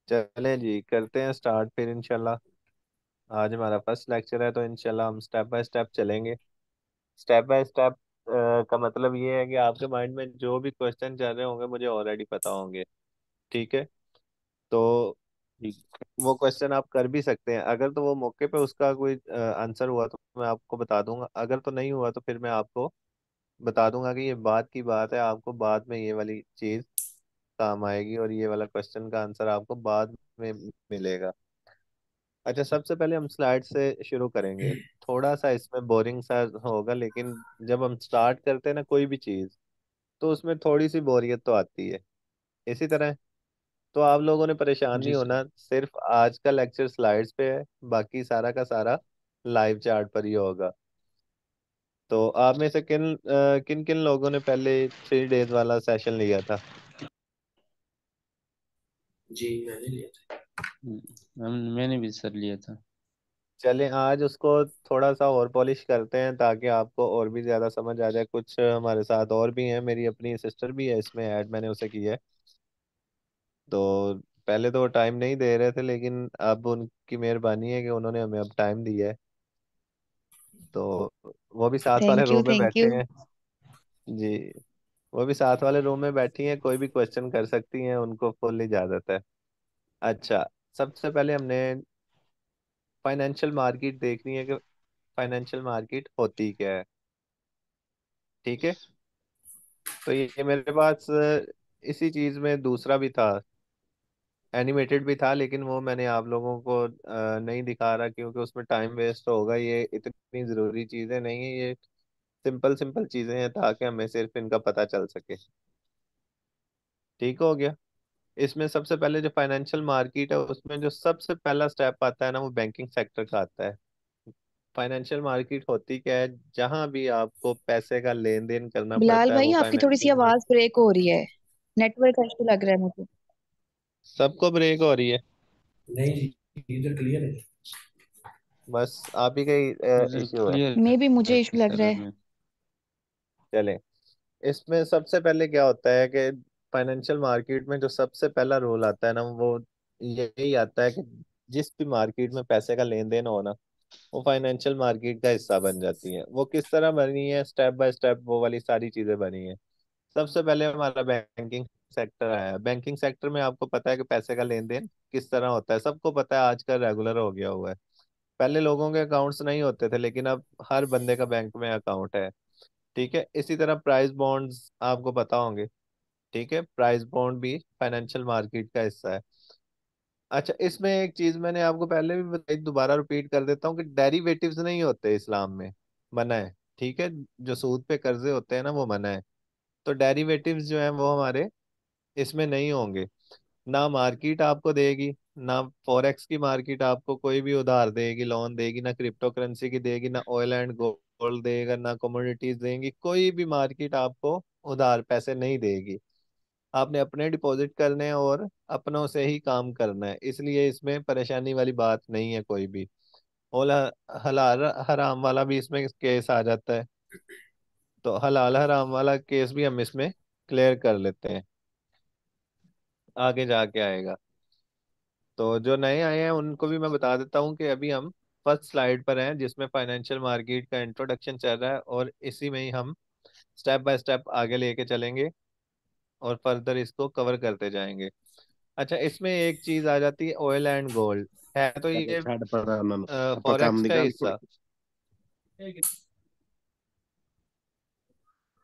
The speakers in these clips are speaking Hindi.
चलें जी, करते हैं स्टार्ट फिर इंशाल्लाह। आज हमारा फर्स्ट लेक्चर है तो इंशाल्लाह हम स्टेप बाय स्टेप चलेंगे। स्टेप बाय स्टेप का मतलब ये है कि आपके माइंड में जो भी क्वेश्चन चल रहे होंगे मुझे ऑलरेडी पता होंगे। ठीक है। तो ठीक। वो क्वेश्चन आप कर भी सकते हैं, अगर तो वो मौके पे उसका कोई आंसर हुआ तो मैं आपको बता दूंगा, अगर तो नहीं हुआ तो फिर मैं आपको बता दूंगा कि ये बात की बात है, आपको बाद में ये वाली चीज काम आएगी और ये वाला क्वेश्चन का आंसर आपको बाद में मिलेगा। अच्छा, सबसे पहले हम स्लाइड से शुरू करेंगे। थोड़ा सा इसमें बोरिंग सा होगा, लेकिन जब हम स्टार्ट करते हैं ना कोई भी चीज, तो उसमें थोड़ी सी बोरियत तो आती है। इसी तरह तो आप लोगों ने परेशान जी नहीं सर। होना, सिर्फ आज का लेक्चर स्लाइड्स पे है, बाकी सारा का सारा लाइव चार्ट पर ही होगा। तो आप में से किन किन लोगों ने पहले 3 डेज वाला सेशन लिया था? जी मैंने लिया था। मैंने भी सर लिया था। चलें आज उसको थोड़ा सा और पॉलिश करते हैं ताकि आपको और भी ज़्यादा समझ आ जाए। कुछ हमारे साथ और भी हैं, मेरी अपनी सिस्टर भी है इसमें ऐड, मैंने उसे किया है। तो पहले तो वो टाइम नहीं दे रहे थे, लेकिन अब उनकी मेहरबानी है कि उन्होंने हमें अब टाइम दिया है। तो वो भी साथ वाले थैंक यू रूम में थैंक बैठे यू। हैं। जी, वो भी साथ वाले रूम में बैठी हैं, कोई भी क्वेश्चन कर सकती हैं, उनको फुल इजाज़त है। अच्छा, सबसे पहले हमने फाइनेंशियल मार्केट देखनी है कि फाइनेंशियल मार्केट होती क्या है। ठीक है। तो ये मेरे पास इसी चीज में दूसरा भी था, एनिमेटेड भी था, लेकिन वो मैंने आप लोगों को नहीं दिखा रहा क्योंकि उसमें टाइम वेस्ट होगा। ये इतनी जरूरी चीजें नहीं है, ये सिंपल सिंपल चीजें हैं ताकि हमें सिर्फ इनका पता चल सके। ठीक हो गया। इसमें सबसे पहले जो फाइनेंशियल मार्केट है उसमें जो सबसे पहला स्टेप आता है ना, वो बैंकिंग सेक्टर का आता है। फाइनेंशियल मार्केट होती क्या है? जहां भी आपको पैसे का लेन देन करना बिलाल पड़ता है भाई वो आपकी थोड़ी सी फाइनेंशियल मार्केट। आवाज ब्रेक हो रही है। नेटवर्क का इशू लग रहा है मुझे। सबको ब्रेक हो रही है? नहीं जी, इधर क्लियर है। बस आप ही का ही इधर इश्यू है। क्लियर मे भी मुझे है इशू लग रहा सर है। हमें। चलें, इसमें सबसे पहले क्या होता है कि फाइनेंशियल मार्केट में जो सबसे पहला रूल आता है ना, वो यही आता है कि जिस भी मार्केट में पैसे का लेन देन हो ना, वो फाइनेंशियल मार्केट का हिस्सा बन जाती है। वो किस तरह बनी है, स्टेप बाय स्टेप वो वाली सारी चीजें बनी है। सबसे पहले हमारा बैंकिंग सेक्टर आया। बैंकिंग सेक्टर में आपको पता है कि पैसे का लेन देन किस तरह होता है, सबको पता है, आजकल रेगुलर हो गया हुआ है। पहले लोगों के अकाउंट्स नहीं होते थे, लेकिन अब हर बंदे का बैंक में अकाउंट है। ठीक है। इसी तरह प्राइस बॉन्ड्स आपको पता होंगे। ठीक है, प्राइस बॉन्ड भी फाइनेंशियल मार्केट का हिस्सा है। अच्छा, इसमें एक चीज मैंने आपको पहले भी बताई, दोबारा रिपीट कर देता हूँ कि डेरिवेटिव्स नहीं होते इस्लाम में, मना है। ठीक है, जो सूद पे कर्जे होते हैं ना वो मना है। तो डेरिवेटिव्स जो है वो हमारे इसमें नहीं होंगे। ना मार्केट आपको देगी, ना फॉरेक्स की मार्केट आपको कोई भी उधार देगी, लोन देगी, ना क्रिप्टो करेंसी की देगी, ना ऑयल एंड गोल्ड देगा, ना कमोडिटीज देंगी, कोई भी मार्केट आपको उधार पैसे नहीं देगी। आपने अपने डिपॉजिट करने हैं और अपनों से ही काम करना है, इसलिए इसमें परेशानी वाली बात नहीं है कोई भी। और हलाल हराम वाला भी इसमें केस आ जाता है, तो हलाल हराम वाला केस भी हम इसमें क्लियर कर लेते हैं, आगे जाके आएगा। तो जो नए आए हैं उनको भी मैं बता देता हूँ कि अभी हम फर्स्ट स्लाइड पर हैं जिसमें फाइनेंशियल मार्केट का इंट्रोडक्शन चल रहा है, और इसी में ही हम स्टेप बाय स्टेप आगे लेके चलेंगे और फर्दर इसको कवर करते जाएंगे। अच्छा, इसमें एक चीज आ जाती है, ऑयल एंड गोल्ड। है तो అదే ये చాట పడాను అప్ప फॉरेक्स का కామ్దిగా ఇప్పుడు हिस्सा।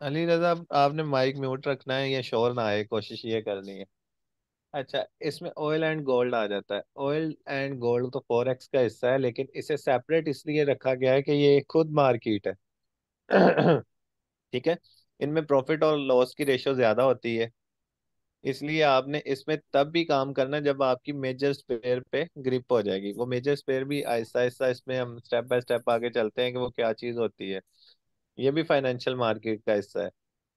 अली रजा, आपने माइक म्यूट रखना है, ये शोर ना आए, कोशिश ये करनी है। अच्छा, इसमें ऑयल एंड गोल्ड आ जाता है। ऑयल एंड गोल्ड तो फॉरेक्स का हिस्सा है, लेकिन इसे सेपरेट इसलिए रखा गया है कि ये खुद मार्केट है। ठीक है। इनमें प्रॉफिट और लॉस की रेशो ज्यादा होती है, इसलिए आपने इसमें तब भी काम करना जब आपकी मेजर स्पेयर पे ग्रिप हो जाएगी। वो मेजर स्पेयर भी आहिस्ता आहिस्ता इसमें हम स्टेप बाय स्टेप आगे चलते हैं कि वो क्या चीज होती है। ये भी फाइनेंशियल मार्केट का हिस्सा है।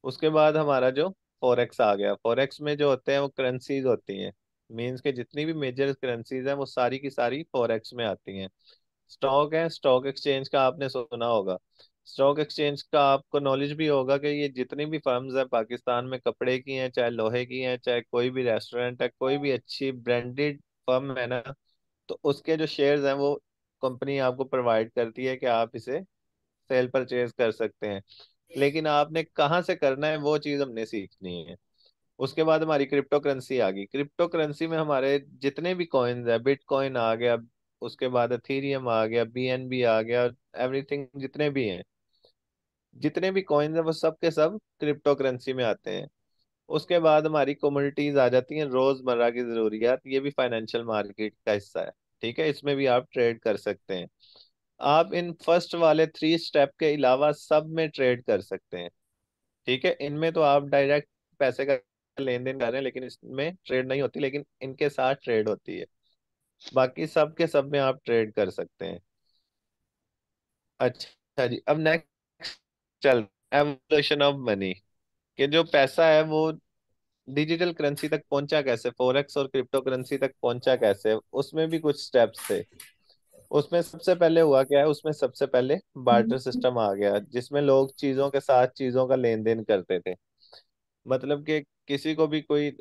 उसके बाद हमारा जो फॉरेक्स आ गया, फॉरेक्स में जो होते हैं वो करेंसीज होती हैं। मीन्स के जितनी भी मेजर करेंसीज हैं वो सारी की सारी फॉरेक्स में आती हैं। स्टॉक है, स्टॉक एक्सचेंज का आपने सुना होगा। स्टॉक एक्सचेंज का आपको नॉलेज भी होगा कि ये जितनी भी फर्म्स हैं पाकिस्तान में, कपड़े की हैं, चाहे लोहे की हैं, चाहे कोई भी रेस्टोरेंट है, कोई भी अच्छी ब्रांडेड फर्म है ना, तो उसके जो शेयर्स हैं वो कंपनी आपको प्रोवाइड करती है कि आप इसे सेल परचेज कर सकते हैं। लेकिन आपने कहाँ से करना है वो चीज़ हमने सीखनी है। उसके बाद हमारी क्रिप्टो करेंसी आ गई। क्रिप्टो करेंसी में हमारे जितने भी कॉइन्स है, बिटकॉइन आ गया, उसके बाद एथीरियम आ गया, बीएनबी आ गया, एवरीथिंग जितने भी हैं, जितने भी कॉइन्स हैं वो सब के सब क्रिप्टो करेंसी में आते हैं। उसके बाद हमारी कमोडिटीज आ जाती हैं, रोजमर्रा की जरूरियात, ये भी फाइनेंशियल मार्केट का हिस्सा है। ठीक है, इसमें भी आप ट्रेड कर सकते हैं। आप इन फर्स्ट वाले 3 स्टेप के अलावा सब में ट्रेड कर सकते हैं। ठीक है, इनमें तो आप डायरेक्ट पैसे का लेन देन कर रहे हैं, लेकिन इसमें ट्रेड नहीं होती, लेकिन इनके साथ ट्रेड होती है। बाकी सब के सब में आप ट्रेड कर सकते हैं। अच्छा जी, अब नेक्स्ट चल, एवोल्यूशन ऑफ मनी, कि जो पैसा है वो डिजिटल करेंसी तक पहुंचा कैसे, फॉरेक्स और क्रिप्टो करेंसी तक पहुंचा कैसे, उसमें भी कुछ स्टेप्स थे। उसमें सबसे पहले हुआ क्या है, उसमें सबसे पहले बार्टर सिस्टम आ गया, जिसमें लोग चीजों के साथ चीजों का लेन देन करते थे। मतलब कि किसी को भी कोई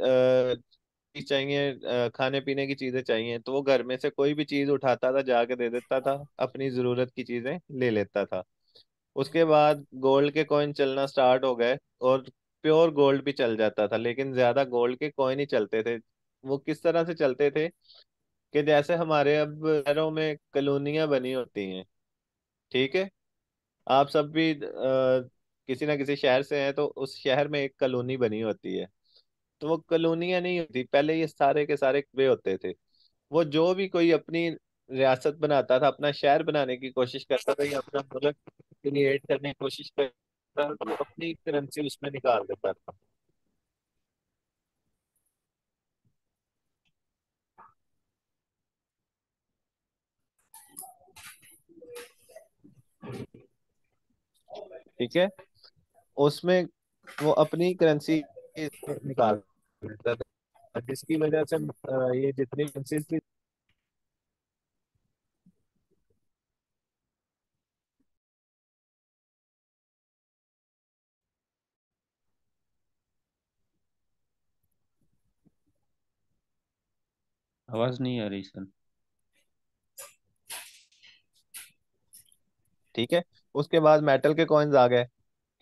चीज चाहिए, खाने पीने की चीजें चाहिए, तो वो घर में से कोई भी चीज उठाता था, जाके दे देता था, अपनी जरूरत की चीजें ले लेता था। उसके बाद गोल्ड के कॉइन चलना स्टार्ट हो गए, और प्योर गोल्ड भी चल जाता था, लेकिन ज्यादा गोल्ड के कॉइन ही चलते थे। वो किस तरह से चलते थे कि जैसे हमारे अब शहरों में कॉलोनियां बनी होती हैं। ठीक है, आप सब भी किसी ना किसी शहर से हैं, तो उस शहर में एक कॉलोनी बनी होती है। तो वो कॉलोनियां नहीं होती, पहले ये सारे के सारे वे होते थे। वो जो भी कोई अपनी रियासत बनाता था, अपना शहर बनाने की कोशिश करता था, या अपना मुल्क क्रिएट करने की कोशिश करता था, तो वो अपनी करेंसी उसमें निकाल देता था। ठीक है, उसमें वो अपनी करेंसी निकाल देता था, जिसकी वजह से ये जितनी करेंसीज थी। आवाज नहीं आ रही सर। ठीक है, उसके बाद मेटल के कॉइन्स आ गए,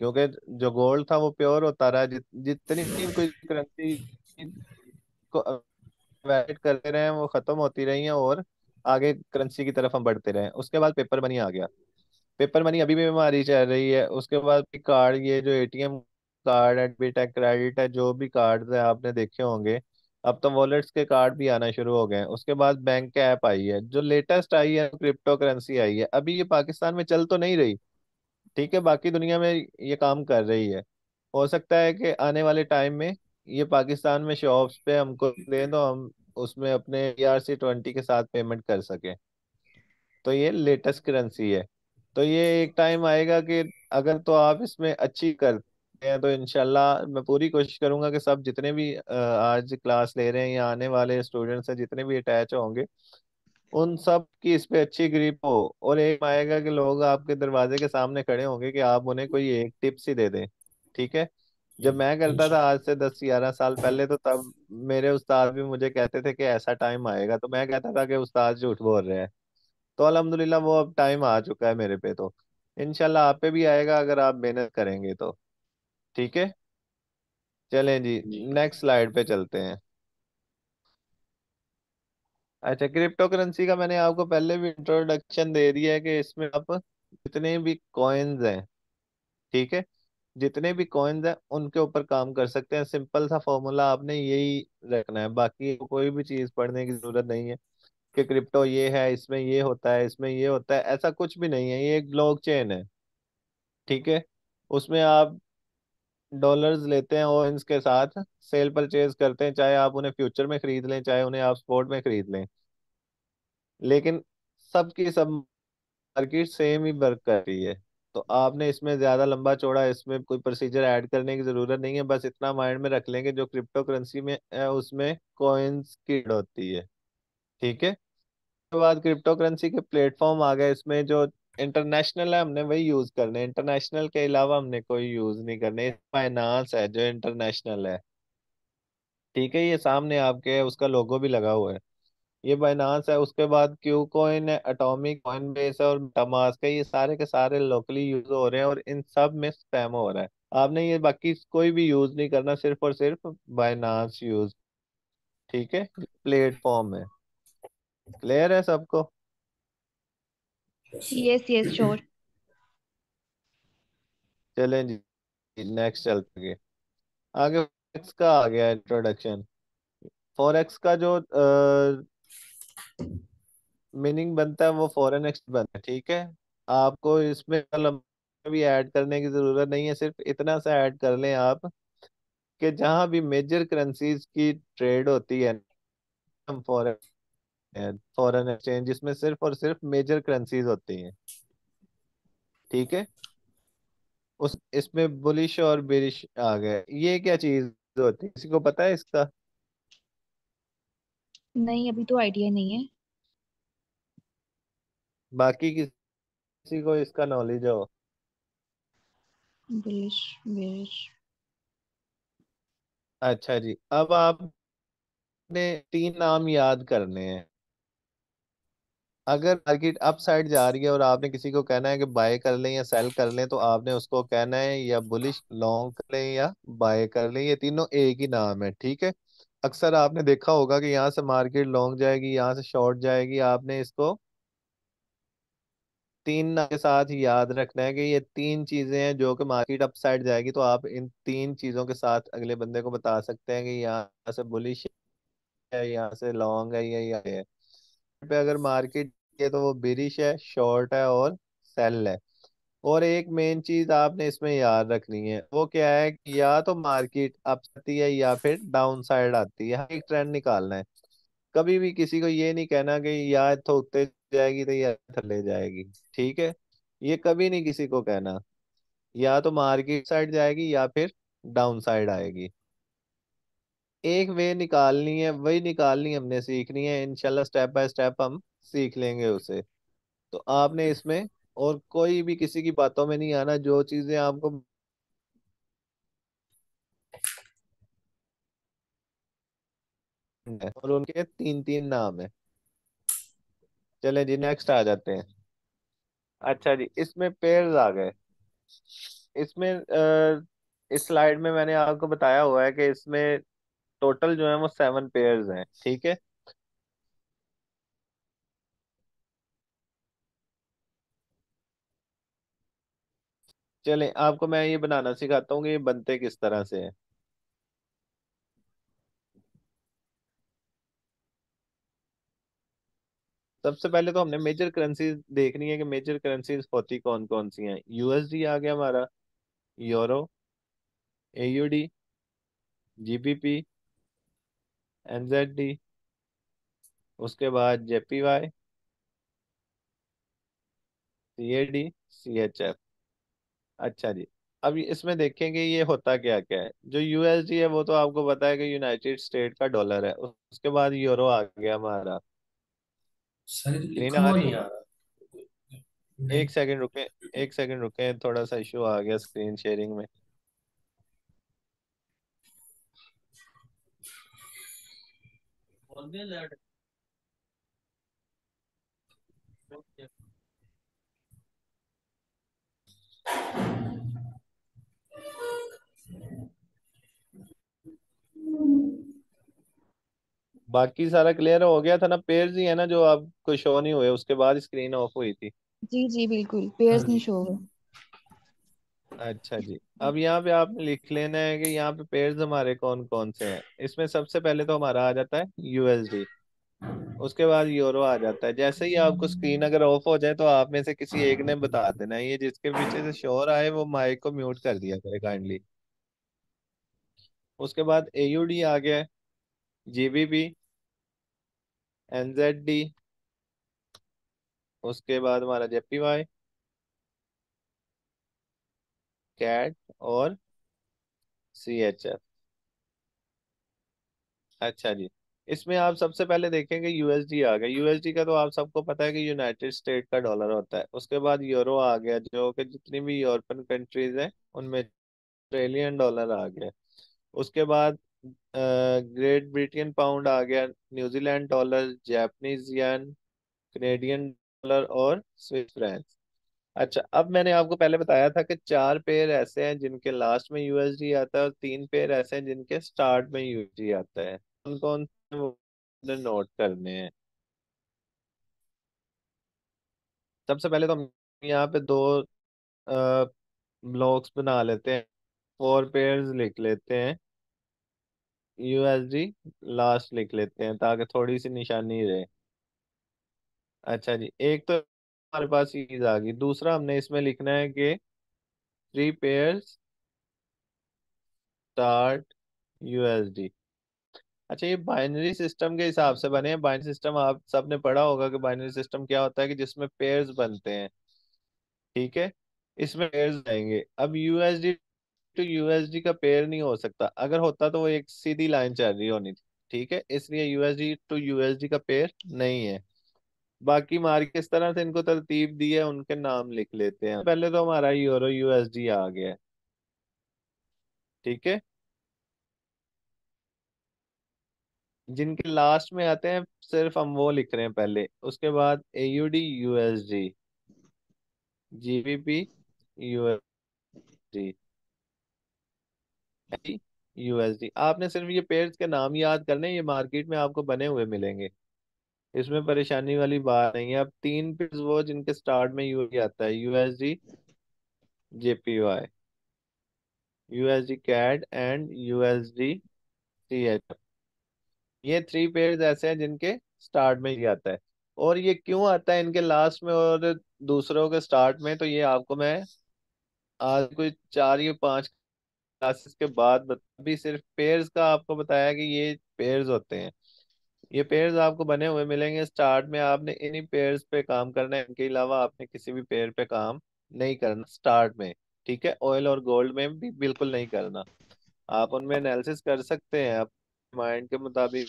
क्योंकि जो गोल्ड था वो प्योर होता रहा। जितनी भी कोई करेंसी को वैलिड करते रहे हैं, वो खत्म होती रही हैं, और आगे करेंसी की तरफ हम बढ़ते रहे। उसके बाद पेपर मनी आ गया। पेपर मनी अभी भी हमारी चल रही है। उसके बाद कार्ड, ये जो एटीएम कार्ड है, डेबिट है, क्रेडिट है, जो भी कार्ड है आपने देखे होंगे, अब तो वॉलेट्स के कार्ड भी आना शुरू हो गए हैं। उसके बाद बैंक के ऐप आई है, जो लेटेस्ट आई है क्रिप्टो करेंसी आई है। अभी ये पाकिस्तान में चल तो नहीं रही, ठीक है, बाकी दुनिया में ये काम कर रही है। हो सकता है कि आने वाले टाइम में ये पाकिस्तान में शॉप्स पे हमको दें, तो हम उसमें अपने ERC-20 के साथ पेमेंट कर सकें। तो ये लेटेस्ट करेंसी है। तो ये एक टाइम आएगा कि अगर तो आप इसमें अच्छी करते हैं, तो इंशाल्लाह मैं पूरी कोशिश करूंगा कि सब जितने भी आज क्लास ले रहे हैं या आने वाले स्टूडेंट्स हैं, जितने भी अटैच होंगे, उन सब की इस पे अच्छी ग्रिप हो। और एक आएगा कि लोग आपके दरवाजे के सामने खड़े होंगे कि आप उन्हें कोई एक टिप्स ही दे दें। ठीक है, जब मैं करता था आज से 10-11 साल पहले, तो तब मेरे उस्ताद भी मुझे कहते थे कि ऐसा टाइम आएगा, तो मैं कहता था कि उस्ताद झूठ बोल रहे हैं। तो अल्हम्दुलिल्लाह वो अब टाइम आ चुका है मेरे पे। तो इंशाल्लाह आप पे भी आएगा, अगर आप मेहनत करेंगे तो। ठीक है, चलें जी, जी। नेक्स्ट स्लाइड पे चलते हैं। अच्छा, क्रिप्टो करेंसी का मैंने आपको पहले भी इंट्रोडक्शन दे दिया है कि इसमें आप जितने भी कॉइन्स हैं, ठीक है, जितने भी कॉइन्स हैं उनके ऊपर काम कर सकते हैं। सिंपल सा फॉर्मूला आपने यही रखना है, बाकी कोई भी चीज़ पढ़ने की जरूरत नहीं है कि क्रिप्टो ये है, इसमें ये होता है, इसमें ये होता है। ऐसा कुछ भी नहीं है, ये एक ब्लॉकचेन है। ठीक है, उसमें आप डॉलर्स लेते हैं और इनके साथ सेल परचेज करते हैं, चाहे आप उन्हें फ्यूचर में खरीद लें, चाहे उन्हें आप स्पॉट में खरीद लें। लेकिन सबकी सब मार्केट सेम ही वर्क कर रही है। तो आपने इसमें ज्यादा लंबा चौड़ा इसमें कोई प्रोसीजर ऐड करने की जरूरत नहीं है। बस इतना माइंड में रख लेंगे, जो क्रिप्टो करेंसी में है उसमें कॉइन्स की होती है। ठीक है, उसके बाद क्रिप्टो करेंसी के प्लेटफॉर्म आ गए। इसमें जो इंटरनेशनल है हमने वही यूज करने, इंटरनेशनल के अलावा हमने कोई यूज नहीं करने। फाइनांस है जो इंटरनेशनल है। ठीक है, ये सामने आपके उसका लोगो भी लगा हुआ है। ये बाइनांस है। उसके बाद क्यू कॉइन है, एटॉमिक कॉइन बेस है और मेटामास्क है। ये सारे के सारे लोकली यूज हो रहे हैं और इन सब में स्पैम हो रहा है। आपने ये बाकी कोई भी यूज नहीं करना, सिर्फ और सिर्फ बाइनांस यूज। ठीक है, प्लेटफॉर्म है। क्लियर है सबको? Yes yes sure. चलें जी, नेक्स्ट चलते हैं आगे। फॉरेक्स का आ गया इंट्रोडक्शन। फॉरेक्स का जो मीनिंग बनता है वो फॉरेन एक्सचेंज बनता है। ठीक है, आपको इसमें कलम भी ऐड करने की जरूरत नहीं है, सिर्फ इतना सा ऐड कर लें आप कि जहां भी मेजर करेंसीज की ट्रेड होती है, हम फॉरेन एक्सचेंज जिसमें सिर्फ और सिर्फ मेजर करेंसीज होती हैं। ठीक है, उस इसमें बुलिश और बेरिश आ गए। ये क्या चीज होती है, किसी को पता है इसका? नहीं, अभी तो आइडिया नहीं है। बाकी किसी को इसका नॉलेज हो? Bullish bearish. अच्छा जी, अब आपने तीन नाम याद करने हैं। अगर मार्केट अप साइड जा रही है और आपने किसी को कहना है कि बाय कर लें या सेल कर लें, तो आपने उसको कहना है या बुलिश लॉन्ग कर लें या बाय कर लें। ये तीनों एक ही नाम है। ठीक है, अक्सर आपने देखा होगा कि यहाँ से मार्केट लॉन्ग जाएगी, यहाँ से शॉर्ट जाएगी। आपने इसको तीन नाम के साथ ही याद रखना है कि ये तीन चीजें हैं जो कि मार्केट अप साइड जाएगी, तो आप इन तीन चीजों के साथ अगले बंदे को बता सकते हैं कि यहाँ से बुलिश है, यहाँ से लॉन्ग है, या है। पे अगर मार्केट है तो वो बिरिश है, शॉर्ट है और सेल है। और एक मेन चीज आपने इसमें याद रखनी है, वो क्या है कि या तो मार्केट अप आती है या फिर डाउन साइड आती है। एक ट्रेंड निकालना है। कभी भी किसी को ये नहीं कहना कि या तो ऊपर जाएगी तो या थल्ले जाएगी। ठीक है, ये कभी नहीं किसी को कहना। या तो मार्केट साइड जाएगी या फिर डाउन साइड आएगी। एक वे निकालनी है, वही निकालनी हमने सीखनी है। इंशाल्लाह स्टेप बाय स्टेप हम सीख लेंगे उसे। तो आपने इसमें और कोई भी किसी की बातों में नहीं आना। जो चीजें आपको है और उनके तीन तीन नाम है। चलें जी, नेक्स्ट आ जाते हैं। अच्छा जी, इसमें पेयर्स आ गए। इसमें इस स्लाइड में मैंने आपको बताया हुआ है कि इसमें टोटल जो है वो 7 पेयर्स हैं। ठीक है, चलें आपको मैं ये बनाना सिखाता हूँ कि ये बनते किस तरह से है। सबसे पहले तो हमने मेजर करेंसीज देखनी है कि मेजर करेंसीज होती कौन कौन सी हैं। यूएसडी आ गया हमारा, यूरो, एयूडी, जीबीपी, एनजेडी, उसके बाद जेपीवाई, सीएडी, सीएचएफ। अच्छा जी, अब इसमें देखेंगे ये होता क्या क्या है। जो यूएसडी है वो तो आपको पता है कि यूनाइटेड स्टेट का डॉलर है। उसके बाद यूरो आ गया हमारा। सर ये तो स्क्रीन लिखा आ हुआ रही नहीं है? आ रहा। नहीं। एक सेकंड रुके, एक सेकंड रुके, थोड़ा सा इशू आ गया स्क्रीन शेयरिंग में। बाकी सारा क्लियर हो गया था ना? पेयर्स ही है ना जो आपको शो नहीं हुए, उसके बाद स्क्रीन ऑफ हुई थी। जी जी बिल्कुल, हाँ पेयर्स नहीं जी। शो हुए। अच्छा जी, अब यहाँ पे आपने लिख लेना है कि यहाँ पे पेयर्स हमारे कौन कौन से हैं। इसमें सबसे पहले तो हमारा आ जाता है यूएसडी। उसके बाद यूरो आ जाता है। जैसे ही आपको स्क्रीन अगर ऑफ हो जाए तो आप में से किसी एक ने बता देना है। ये जिसके पीछे से शोर आए वो माइक को म्यूट कर दिया करे काइंडली। उसके बाद एयूडी आ गया, जीबीपी, एनजेडी, उसके बाद हमारा जेपीवाई, कैट और सीएचएफ। अच्छा जी, इसमें आप सबसे पहले देखेंगे यूएसडी आ गया। यूएसडी का तो आप सबको पता है कि यूनाइटेड स्टेट का डॉलर होता है। उसके बाद यूरो आ गया, जो कि जितनी भी यूरोपियन कंट्रीज हैं उनमें ऑस्ट्रेलियन डॉलर आ गया। उसके बाद ग्रेट ब्रिटेन पाउंड आ गया, New Zealand dollar, Japanese yen, Canadian dollar और स्विस फ्रैंक। अच्छा, अब मैंने आपको पहले बताया था कि चार पेयर ऐसे हैं जिनके लास्ट में यूएसडी आता है और तीन पेयर ऐसे हैं जिनके स्टार्ट में यूएसडी आता है। कौन कौन से वो नोट करने हैं। सबसे पहले तो हम यहाँ पे दो ब्लॉक्स बना लेते हैं, फोर पेयर्स लिख लेते हैं, यूएसडी लास्ट लिख लेते हैं ताकि थोड़ी सी निशानी रहे। अच्छा जी, एक तो हमारे पास चीज आ गई। दूसरा हमने इसमें लिखना है कि थ्री पेयर्स स्टार्ट यूएसडी। अच्छा, ये बाइनरी सिस्टम के हिसाब से बने हैं। बाइनरी सिस्टम आप सबने पढ़ा होगा कि बाइनरी सिस्टम क्या होता है, कि जिसमें पेयर्स बनते हैं। ठीक है, इसमें पेयर्स आएंगे। अब यूएसडी टू यूएसडी का पेयर नहीं हो सकता, अगर होता तो वो एक सीधी लाइन चल रही होनी थी। ठीक है, इसलिए यूएसडी टू यूएसडी का पेयर नहीं है। बाकी मार्क किस तरह से इनको तरतीब दी है उनके नाम लिख लेते हैं। पहले तो हमारा यूरो यूएसडी आ गया है। ठीक है, जिनके लास्ट में आते हैं सिर्फ हम वो लिख रहे हैं पहले, उसके बाद AUD USD, GBP USD, USD. आपने सिर्फ ये पेयर्स के नाम याद करने हैं, ये मार्केट में आपको बने हुए मिलेंगे, इसमें परेशानी वाली बात नहीं है। अब तीन पेयर्स वो जिनके स्टार्ट में यूएसडी आता है, USD JPY, USD CAD and USD CH. ये थ्री पेयर्स ऐसे हैं जिनके स्टार्ट में ही आता है। और ये क्यों आता है इनके लास्ट में और दूसरों के स्टार्ट में, तो ये आपको मैं आज कोई चार या पांच क्लासेस के बाद अभी सिर्फ पेयर्स का आपको बताया कि ये पेयर्स होते हैं। ये पेयर्स आपको बने हुए मिलेंगे स्टार्ट में, आपने इन्हीं पेयर्स पे काम करना है, इनके अलावा आपने किसी भी पेयर पे काम नहीं करना स्टार्ट में। ठीक है, ऑयल और गोल्ड में भी बिल्कुल नहीं करना। आप उनमें एनालिसिस कर सकते हैं, आप माइंड के मुताबिक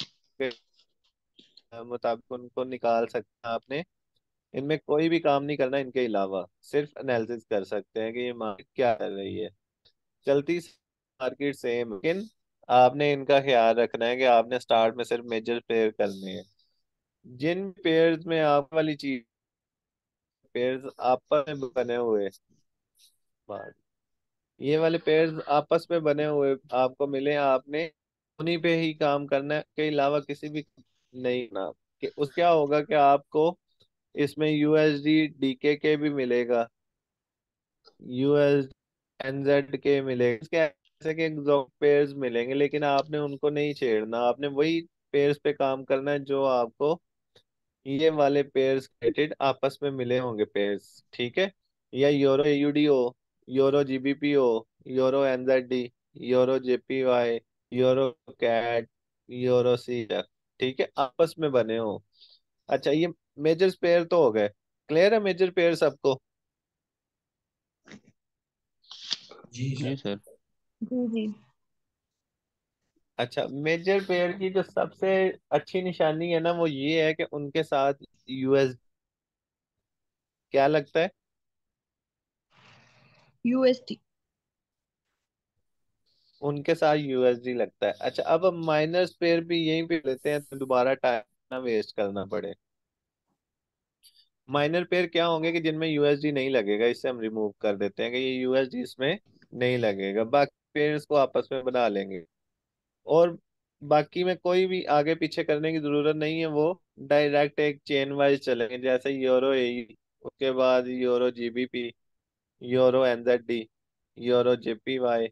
उनको निकाल सकते हैं आपने। इनमें कोई भी काम नहीं करना इनके अलावा, सिर्फ एनालिसिस कर सकते हैं कि ये मार्केट क्या कर रही है। चलती मार्केट सेम, लेकिन आपने इनका ख्याल रखना है कि आपने स्टार्ट में सिर्फ मेजर पेयर करने हैं। जिन पेयर्स में आप वाली चीज, पेयर्स आपस में बने हुए, ये वाले पेयर्स आपस में बने हुए आपको मिले, आपने उन्हीं पे ही काम करना है, के अलावा किसी भी नहीं ना। कि उस क्या होगा कि आपको इसमें यूएसडी डीके के भी मिलेगा, यूएस एनजेड के मिलेगा, इसके ऐसे के एग्जॉक्ट पेयर्स मिलेंगे, लेकिन आपने उनको नहीं छेड़ना। आपने वही पेयर्स पे काम करना है जो आपको ये वाले पेयर्स क्रिएटेड आपस में मिले होंगे पेयर्स। ठीक है, या यूरो एयूडी हो, यूरो जीबीपी हो, euro NZD, euro JPY, euro CAD, euro CHF. ठीक है, आपस में बने हो। अच्छा, ये मेजर पेयर तो हो गए। क्लियर है मेजर पेयर सबको। जी जी सर। सर। जी जी। अच्छा, मेजर पेयर की जो सबसे अच्छी निशानी है ना, वो ये है कि उनके साथ यूएस, क्या लगता है? यूएसडी। उनके साथ यूएसडी लगता है। अच्छा, अब हम माइनस पेयर भी यहीं पे लेते हैं तो दोबारा टाइम ना वेस्ट करना पड़े। माइनर पेयर क्या होंगे कि जिनमें यूएसडी नहीं लगेगा, इससे हम रिमूव कर देते हैं कि ये यूएसडी इसमें नहीं लगेगा। बाकी पेयर्स को आपस में बना लेंगे, और बाकी में कोई भी आगे पीछे करने की जरूरत नहीं है, वो डायरेक्ट एक चेन वाइज चलेंगे। जैसे यूरो ए, उसके बाद euro GBP, euro NZD, euro JPY,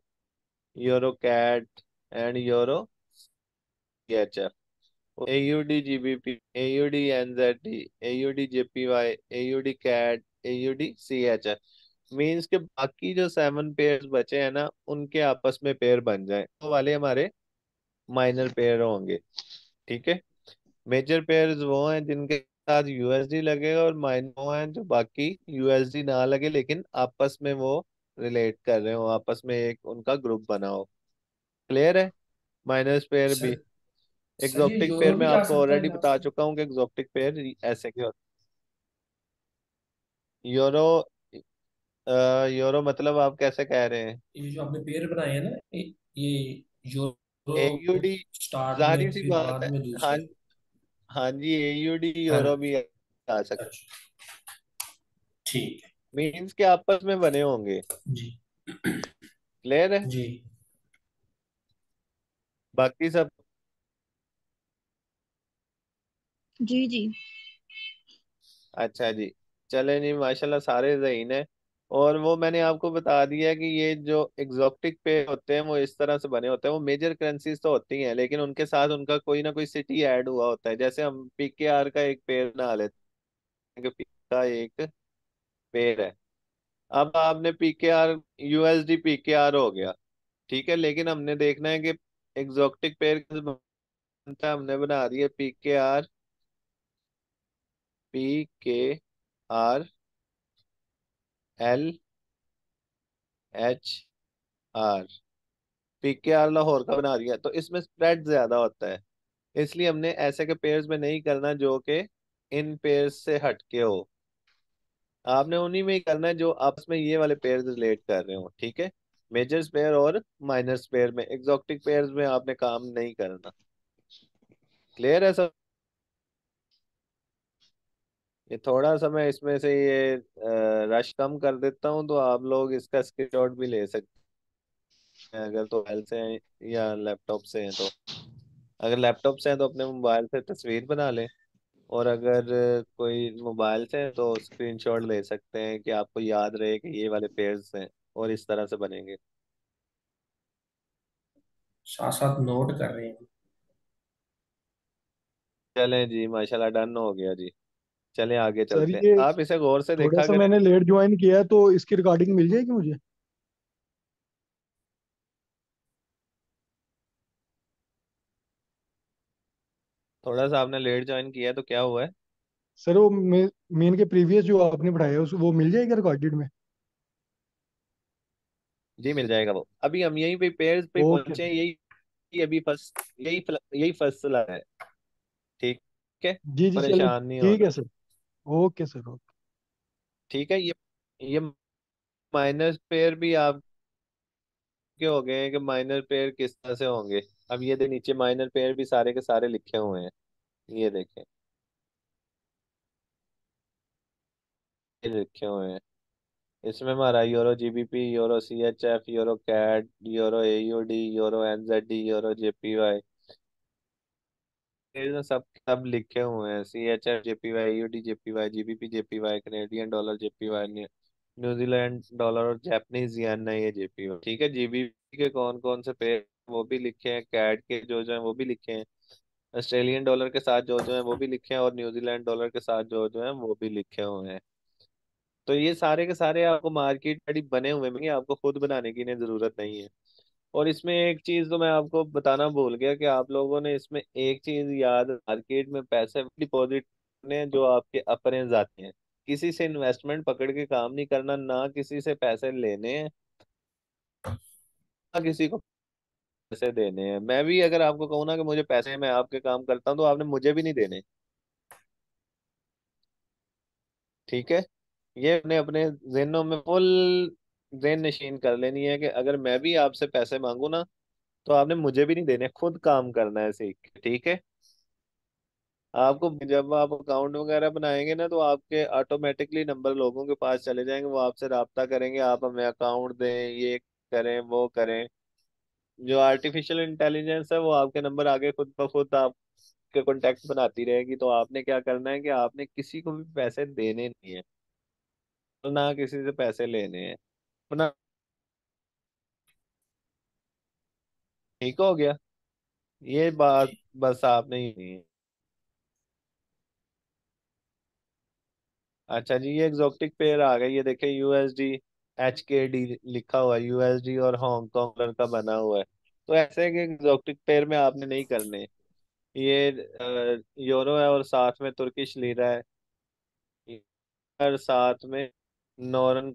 euro CAD and euro CHF, AUD GBP, AUD NZD, AUD JPY, AUD CAD, AUD CHF. Means के बाकी जो सेवन पेयर्स बचे हैं ना, उनके आपस में पेयर बन जाए, वो वाले हमारे माइनर पेयर होंगे। ठीक है, मेजर पेयर्स वो हैं जिनके साथ यूएसडी लगेगा, और माइनर वो हैं जो बाकी यूएसडी ना लगे लेकिन आपस में वो रिलेट कर रहे हो, आपस में एक उनका ग्रुप बना हो। क्लियर है? माइनस पेयर भी। सर सर ये एग्जॉक्टिक पेयर यूरो मैं भी आ आपको सकता है ऑलरेडी बता लास्ट में। चुका हूँ कि एग्जॉक्टिक पेयर ऐसे के होते हैं। यूरो, यूरो मतलब आप कैसे कह रहे हैं? ये जो आपने पेयर बनाए हैं ना, ये यूरो तो एयूडी, स्टार्ट में जाहिर सी फिर बात बाद है। में हाँ, दूसरे। हाँ जी, एयूडी हाँ यूरो भी आ सकता। अच्छा ठीक है। मीन्स के आपस में बने होंगे। जी क्लियर है? जी बाकी सब जी जी। अच्छा जी। चले जी, माशाल्लाह सारे ज़हीन है। और वो मैंने आपको बता दिया कि ये जो एग्जॉटिक पे होते हैं वो इस तरह से बने होते हैं। वो मेजर करेंसीज तो होती हैं, लेकिन उनके साथ उनका कोई ना कोई सिटी ऐड हुआ होता है। जैसे हम पीकेआर का एक पेड़ बना लेते हैं कि पी का एक पेड़ है। अब आपने पीकेआर, यूएसडी पीकेआर हो गया, ठीक है। लेकिन हमने देखना है कि एग्जॉटिक पेड़ कैसे बनता है। हमने बना दिया पी के आर LHR। पीकेआर लाहौर का बना दिया, तो इसमें स्प्रेड ज्यादा होता है। इसलिए हमने ऐसे के पेयर्स में नहीं करना जो कि इन पेयर्स से हटके हो। आपने उन्हीं में ही करना है जो आपस में ये वाले पेयर्स रिलेट कर रहे हो, ठीक है। मेजर्स पेयर और माइनर्स पेयर में, एग्जॉटिक पेयर्स में आपने काम नहीं करना। क्लियर है सब? ये थोड़ा सा मैं इसमें से ये रश कम कर देता हूँ, तो आप लोग इसका स्क्रीनशॉट भी ले सकते हैं अगर तो मोबाइल से हैं या लैपटॉप से हैं तो। अगर लैपटॉप से हैं तो अपने मोबाइल से तस्वीर बना लें, और अगर कोई मोबाइल से है तो स्क्रीनशॉट ले सकते हैं कि आपको याद रहे कि ये वाले पेयर्स हैं और इस तरह से बनेंगे। साथ साथ नोट कर रहे हैं। चलें जी, माशाल्लाह डन हो गया जी। चलें आगे सर चलते हैं, ये आप इसे गौर से थोड़ा देखा सा करें। मैंने लेट ज्वाइन किया है, तो इसकी रिकॉर्डिंग मिल जाएगी मुझे? थोड़ा सा आपने लेट ज्वाइन किया है तो क्या हुआ है? सर वो मेन के प्रीवियस जो आपने पढ़ाया है उस वो मिल जाएगा रिकॉर्डेड में? जी मिल जाएगा। वो अभी हम यहीं पे पेयर्स पे ओके पहुंचे हैं, यही अभी फर्स्ट, यही फर्स्ट ला है, ठीक है। जी जी चले। परेशान नहीं ठीक होना। है सर। Okay sir okay. ठीक है। ये माइनस पेयर भी आपके हो गए हैं कि माइनर पेयर किस तरह से होंगे। अब ये नीचे माइनर पेयर भी सारे के सारे लिखे हुए हैं, ये देखें, ये लिखे हुए हैं। इसमें हमारा euro GBP, euro CHF, euro CAD, euro AUD, euro NZD, euro JPY, ये सब सब लिखे हुए हैं। CHF JPY, AUD JPY, GBP JPY, Canadian dollar JPY, New Zealand dollar और जापानीज येन है ये JPY, ठीक है। GBP के कौन कौन से पेयर वो भी लिखे हैं, कैड के जो हैं वो भी लिखे हैं, ऑस्ट्रेलियन डॉलर के साथ जो हैं वो भी लिखे हैं, और न्यूजीलैंड डॉलर के साथ जो हैं वो भी लिखे हुए हैं। तो ये सारे के सारे आपको मार्केट रेडी बने हुए हैं, आपको खुद बनाने की इन्हें जरूरत नहीं है। और इसमें एक चीज तो मैं आपको बताना भूल गया कि आप लोगों ने इसमें एक चीज याद, मार्केट में पैसे डिपॉजिट करने हैं जो आपके अपने जाते हैं। किसी से इन्वेस्टमेंट पकड़ के काम नहीं करना, ना किसी से पैसे लेने हैं, ना किसी को पैसे देने हैं। मैं भी अगर आपको कहूँ ना कि मुझे पैसे हैं, मैं आपके काम करता हूँ, तो आपने मुझे भी नहीं देने, ठीक है। ये अपने अपने जहनों में फुल जहन नशीन कर लेनी है कि अगर मैं भी आपसे पैसे मांगू ना, तो आपने मुझे भी नहीं देने, खुद काम करना है, सीख के, ठीक है। आपको जब आप अकाउंट वगैरह बनाएंगे ना, तो आपके ऑटोमेटिकली नंबर लोगों के पास चले जाएंगे, वो आपसे राब्ता करेंगे, आप हमें अकाउंट दें, ये करें वो करें। जो आर्टिफिशियल इंटेलिजेंस है वो आपके नंबर आगे खुद ब खुद आपके कॉन्टेक्ट बनाती रहेगी। तो आपने क्या करना है कि आपने किसी को भी पैसे देने नहीं है, तो ना किसी से पैसे लेने हैं अपना। ठीक हो गया ये बात? बस आपने ही नहीं है। अच्छा जी, ये एग्जॉटिक पेयर आ गई, ये देखे USD HKD लिखा हुआ है, USD और हांगकांग डॉलर का बना हुआ है। तो ऐसे के एग्जॉटिक पेयर में आपने नहीं करने। ये यूरो है और साथ में तुर्किश लीरा है, और साथ में नॉरन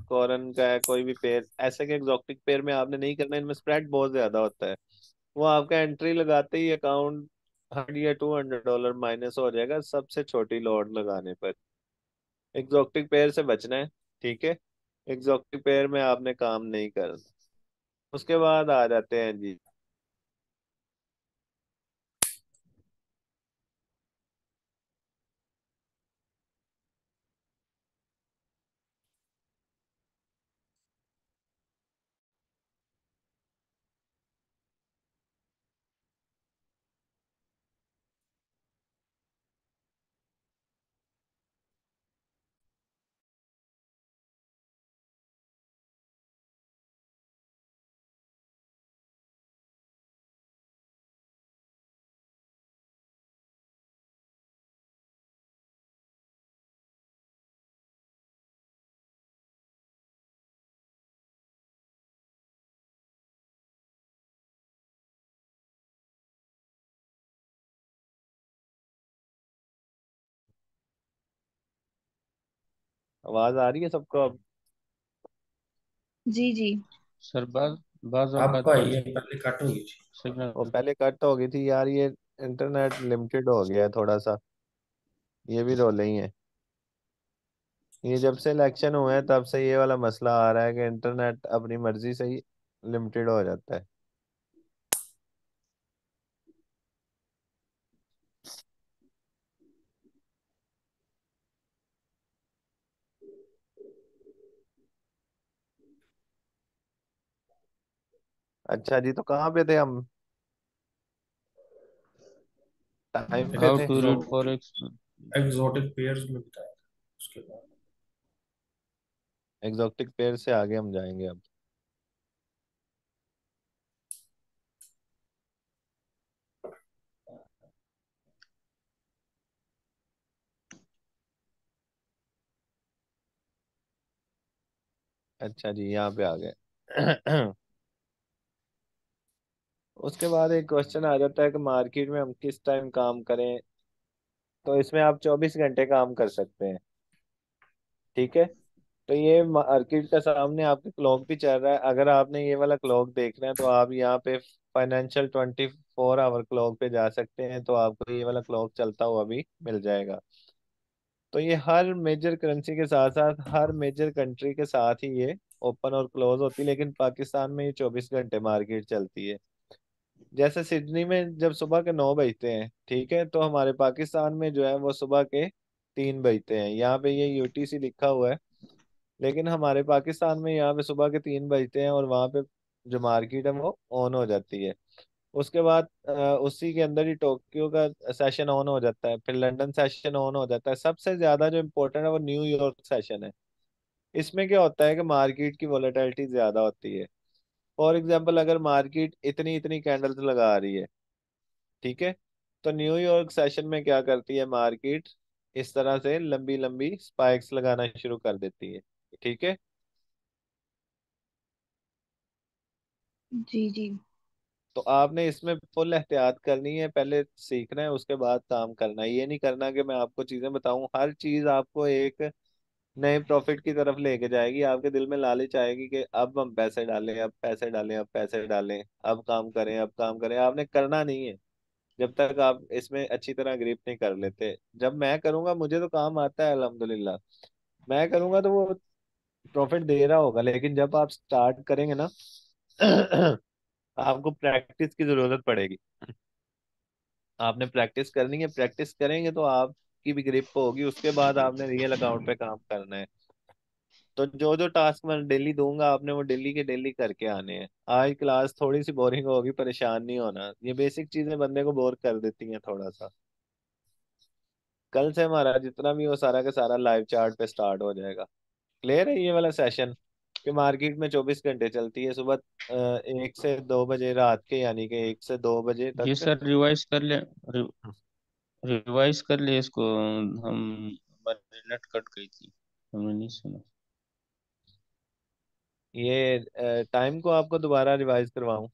कॉरन का है, कोई भी पेयर। ऐसे के एग्जॉटिक पेयर में आपने नहीं करना, इनमें स्प्रेड बहुत ज्यादा होता है। वो आपका एंट्री लगाते ही अकाउंट 100 या $200 माइनस हो जाएगा सबसे छोटी लॉट लगाने पर। एग्जॉटिक पेयर से बचना है, ठीक है। एग्जॉटिक पेयर में आपने काम नहीं करना। उसके बाद आ जाते हैं जी। आवाज आ रही है सबको अब? जी जी। सर बाज बाज औकात आपका कुछ ये पहले कट हुई थी। वो सिग्नल। पहले कट हो गई थी यार, ये इंटरनेट लिमिटेड हो गया है थोड़ा सा। ये भी रोल ही है। ये जब से इलेक्शन हुए हैं तब से ये वाला मसला आ रहा है कि इंटरनेट अपनी मर्जी से ही लिमिटेड हो जाता है। अच्छा जी, तो कहाँ पे थे हम? टाइम पे हाउ थे। To read exotic forex. Exotic pairs में बताया था उसके बाद। एग्जॉटिक पेयर से आगे हम जाएंगे अब। अच्छा जी, यहाँ पे आ गए। उसके बाद एक क्वेश्चन आ जाता है कि मार्केट में हम किस टाइम काम करें। तो इसमें आप 24 घंटे काम कर सकते हैं। ठीक है। तो ये मार्केट का सामने आपके क्लॉक भी चल रहा है। अगर आपने ये वाला क्लॉक देखना है तो आप यहाँ पे फाइनेंशियल 24 आवर क्लॉक पे जा सकते हैं, तो आपको ये वाला क्लॉक चलता हुआ भी मिल जाएगा। तो ये हर मेजर करेंसी के साथ साथ हर मेजर कंट्री के साथ ही ये ओपन और क्लोज होती है, लेकिन पाकिस्तान में ये 24 घंटे मार्केट चलती है। जैसे सिडनी में जब सुबह के 9 बजते हैं, ठीक है, तो हमारे पाकिस्तान में जो है वो सुबह के 3 बजते हैं। यहाँ पे ये यूटीसी लिखा हुआ है, लेकिन हमारे पाकिस्तान में यहाँ पे सुबह के 3 बजते हैं और वहाँ पे जो मार्केट है वो ऑन हो जाती है। उसके बाद उसी के अंदर ही टोक्यो का सेशन ऑन हो जाता है, फिर लंदन सेशन ऑन हो जाता है। सबसे ज्यादा जो इम्पोर्टेंट है वो न्यूयॉर्क सेशन है। इसमें क्या होता है कि मार्केट की वॉलेटिलिटी ज्यादा होती है। फॉर एग्जांपल, अगर मार्केट इतनी इतनी कैंडल्स लगा रही है, ठीक है, तो न्यूयॉर्क सेशन में क्या करती है मार्केट, इस तरह से लंबी लंबी स्पाइक्स लगाना शुरू कर देती है। ठीक है। जी जी। तो आपने इसमें फुल एहतियात करनी है, पहले सीखना है उसके बाद काम करना है। ये नहीं करना कि मैं आपको चीजें बताऊं, हर चीज आपको एक नए प्रॉफिट की तरफ लेके जाएगी। आपके दिल में लालच आएगी कि अब हम पैसे डालें, अब पैसे डालें, अब पैसे डालें, अब काम करें, अब काम करें। आपने करना नहीं है जब तक आप इसमें अच्छी तरह ग्रिप नहीं कर लेते। जब मैं करूंगा, मुझे तो काम आता है अल्हम्दुलिल्लाह, मैं करूंगा तो वो प्रॉफिट दे रहा होगा। लेकिन जब आप स्टार्ट करेंगे ना, आपको प्रैक्टिस की जरूरत पड़ेगी। आपने प्रैक्टिस करनी है, प्रैक्टिस करेंगे तो आपकी भी ग्रिप होगी। उसके बाद आपने रियल अकाउंट पे काम करना है। तो जो जो टास्क मैं डेली दूंगा आपने वो डेली के डेली करके आने हैं। आज क्लास थोड़ी सी बोरिंग होगी, परेशान नहीं होना। ये बेसिक चीजें बंदे को बोर कर देती हैं थोड़ा सा। कल से हमारा जितना भी वो सारा का सारा लाइव चार्ट पे स्टार्ट हो जाएगा। क्लियर है ये वाला सेशन कि मार्केट में 24 घंटे चलती है। सुबह 1 से 2 बजे, रात के यानी कि 1 से 2 बजे जी तक। सर रिवाइज कर ले। रिवाइज कर ले इसको। हम हमारी नेट कट गई थी, हमने नहीं सुना। ये टाइम को आपको दोबारा रिवाइज करवाऊं?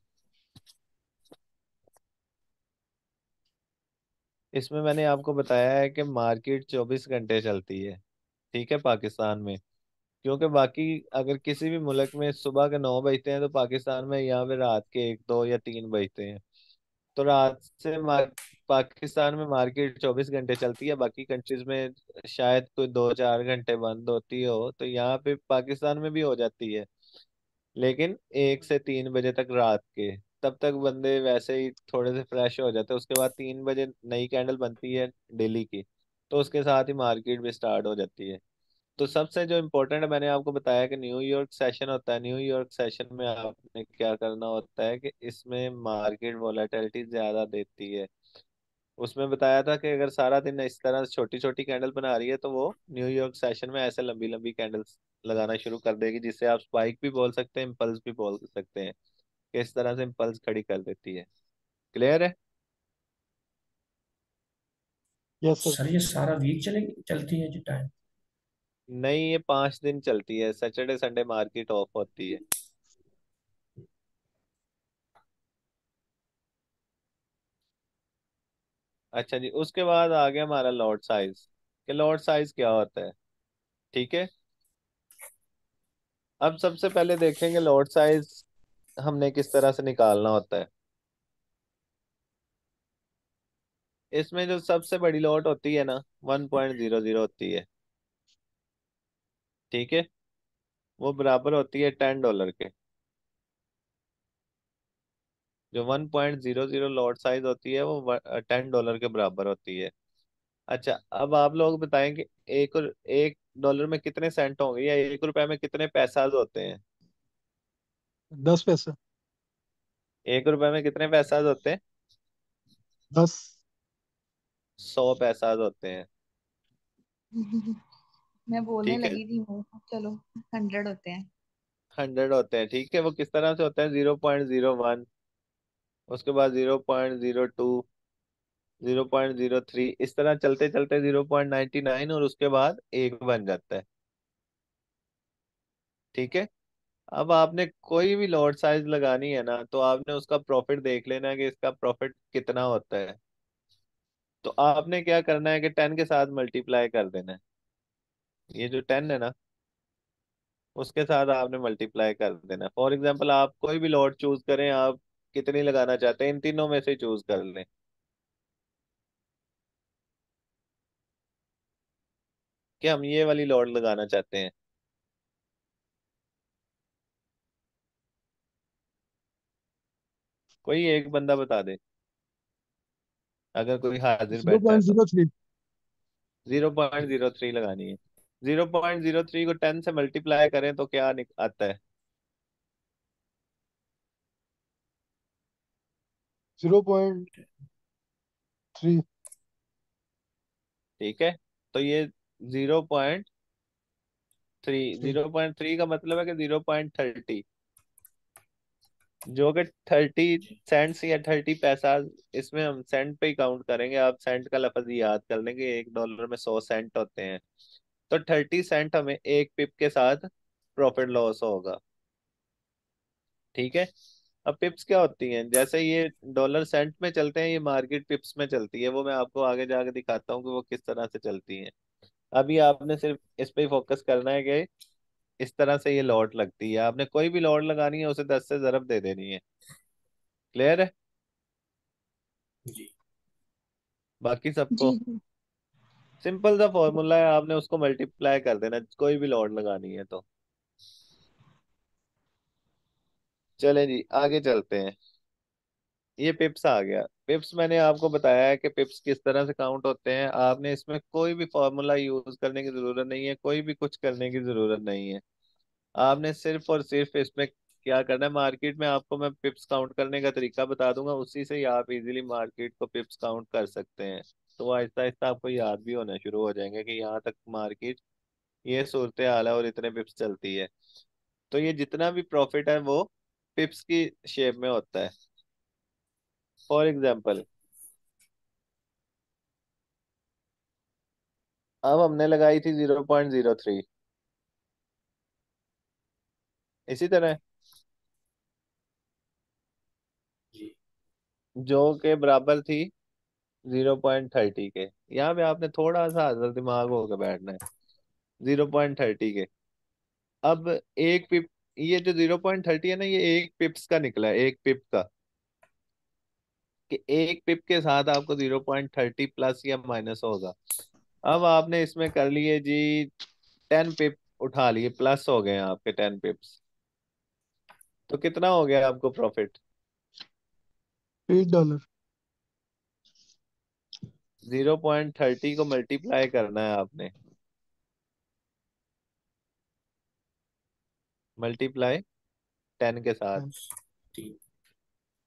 इसमें मैंने आपको बताया है कि मार्केट 24 घंटे चलती है, ठीक है, पाकिस्तान में। क्योंकि बाकी अगर किसी भी मुल्क में सुबह के 9 बजते हैं तो पाकिस्तान में यहाँ पे रात के 1, 2 या 3 बजते हैं। तो रात से पाकिस्तान में मार्केट 24 घंटे चलती है। बाकी कंट्रीज में शायद कोई 2, 4 घंटे बंद होती हो, तो यहाँ पे पाकिस्तान में भी हो जाती है। लेकिन 1 से 3 बजे तक रात के, तब तक बंदे वैसे ही थोड़े से फ्रेश हो जाते हैं। उसके बाद 3 बजे नई कैंडल बनती है डेली की, तो उसके साथ ही मार्केट भी स्टार्ट हो जाती है। तो सबसे जो इम्पोर्टेंट है, मैंने आपको बताया कि न्यूयॉर्क सेशन होता है। न्यूयॉर्क सेशन में आपने क्या करना होता है कि इसमें मार्केट वॉलेटिलिटी ज्यादा देती है। उसमें बताया था कि अगर सारा दिन इस तरह छोटी छोटी कैंडल बना रही है, तो वो न्यूयॉर्क सेशन में ऐसे लंबी लंबी कैंडल्स लगाना शुरू कर देगी, जिससे आप स्पाइक भी बोल सकते हैं, इम्पल्स भी बोल सकते हैं, कि इस तरह से इम्पल्स खड़ी कर देती है। क्लियर है? Yes sir. सर ये सारा वीक चलेगी चलती है जी टाइम? नहीं, ये 5 दिन चलती है, सैटरडे संडे मार्केट ऑफ होती है। अच्छा जी, उसके बाद आ गया हमारा लॉट साइज। कि लॉट साइज क्या होता है। ठीक है, अब सबसे पहले देखेंगे लॉट साइज हमने किस तरह से निकालना होता है। इसमें जो सबसे बड़ी लॉट होती है ना, 1.00 होती है। ठीक है, वो बराबर होती है $10 के। जो 1.00 लॉट साइज होती है वो $10 के बराबर होती है। अच्छा, अब आप लोग बताएं कि एक डॉलर में कितने सेंट होंगे, या 1 रुपए में कितने पैसाज होते हैं। 10 पैसे। 1 रुपए में कितने पैसाज होते हैं? 10। 100 पैसाज होते हैं। मैं बोलने ठीक है, लगी थी वो, चलो 100 होते हैं। 100 होते हैं। ठीक है, वो किस तरह से होते हैं? 0.01, उसके बाद 0.02, 0.03, इस तरह चलते चलते 0.99, और उसके बाद एक बन जाता है। ठीक है, अब आपने कोई भी लॉट साइज लगानी है ना, तो आपने उसका प्रॉफिट देख लेना है कि इसका प्रॉफिट कितना होता है। तो आपने क्या करना है कि 10 के साथ मल्टीप्लाई कर देना है। ये जो 10 है ना, उसके साथ आपने मल्टीप्लाई कर देना है। फॉर एग्जाम्पल, आप कोई भी लॉट चूज करें, आप कितनी लगाना चाहते हैं, इन तीनों में से चूज कर लें। कि हम ये वाली लॉट लगाना चाहते हैं, कोई एक बंदा बता दे, अगर कोई हाजिर जीरो बैठा है पॉइंट तो। जीरो थ्री 0.03 लगानी है। 0.03 को 10 से मल्टीप्लाई करें तो क्या आता है? 0.3। ठीक है, तो ये 0.3, 0.3 का मतलब है कि 0.30, जो कि 30 सेंट्स या 30 पैसा। इसमें हम सेंट पे ही काउंट करेंगे, आप सेंट का लफ्ज याद कर लेंगे, 1 डॉलर में 100 सेंट होते हैं। तो 30 सेंट हमें एक पिप के साथ प्रॉफिट लॉस होगा। ठीक है, अब पिप्स क्या होती हैं? जैसे ये डॉलर सेंट में चलते हैं, ये मार्केट पिप्स में चलती है। वो मैं आपको आगे जाके दिखाता हूँ कि वो किस तरह से चलती हैं। अभी आपने सिर्फ इस पे ही फोकस करना है कि इस तरह से ये लॉट लगती है। आपने कोई भी लॉट लगानी है, उसे 10 से ज़रब दे देनी है। क्लियर है जी। बाकी सबको? जी जी। सिंपल सा फॉर्मूला है, आपने उसको मल्टीप्लाई कर देना कोई भी लॉट लगानी है तो। चलें जी, आगे चलते हैं। ये पिप्स आ गया। पिप्स मैंने आपको बताया है कि पिप्स किस तरह से काउंट होते हैं। आपने इसमें कोई भी फॉर्मूला यूज करने की जरूरत नहीं है, कोई भी कुछ करने की जरूरत नहीं है। आपने सिर्फ और सिर्फ इसमें क्या करना है, मार्केट में आपको मैं पिप्स काउंट करने का तरीका बता दूंगा, उसी से ही आप इजीली मार्केट को पिप्स काउंट कर सकते हैं। तो आहिस्ता आहिस्ता आपको याद भी होना शुरू हो जाएंगे कि यहाँ तक मार्केट ये सूरत हाल है और इतने पिप्स चलती है। तो ये जितना भी प्रॉफिट है वो पिप्स की शेप में होता है। फॉर एग्जाम्पल, अब हमने लगाई थी 0.03, इसी तरह, जी। जो के बराबर थी 0.30 के। यहाँ पे आपने थोड़ा सा हजर दिमाग होकर बैठना है। 0.30 के, अब एक पिप, ये जो 0.30 है ना, ये एक पिप्स का निकला है, एक पिप का। कि एक पिप के साथ आपको 0.30 प्लस या माइनस होगा। अब आपने इसमें कर लिए जी 10 पिप, उठा लिए, प्लस हो गए हैं आपके 10 पिप्स। तो कितना हो गया आपको प्रॉफिट? $8। 0.30 को मल्टीप्लाई करना है आपने, मल्टीप्लाई 10 के साथ। 3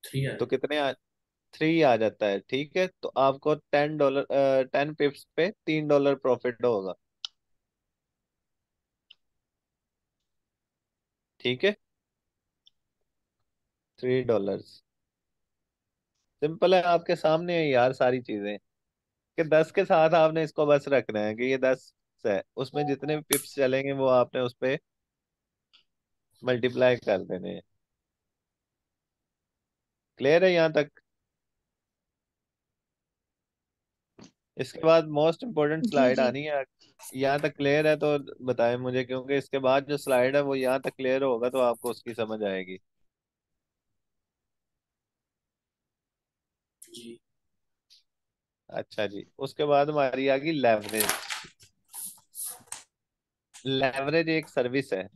तो आया। कितने 3 आ जाता है, ठीक है। तो आपको $10, 10 पिप्स पे $3 प्रॉफिट होगा, ठीक है। $3। सिंपल है, आपके सामने है यार सारी चीजें, कि 10 के साथ आपने इसको बस रखना है कि ये 10 है, उसमें जितने भी पिप्स चलेंगे वो आपने उस पे मल्टीप्लाई कर देने हैं। क्लियर है यहाँ तक? इसके बाद मोस्ट इम्पोर्टेंट जी स्लाइड जी। आनी है। यहाँ तक क्लियर है तो बताएं मुझे, क्योंकि इसके बाद जो स्लाइड है वो यहाँ तक क्लियर होगा तो आपको उसकी समझ आएगी। जी। अच्छा जी, उसके बाद हमारी आ गई लेवरेज। लेवरेज एक सर्विस है।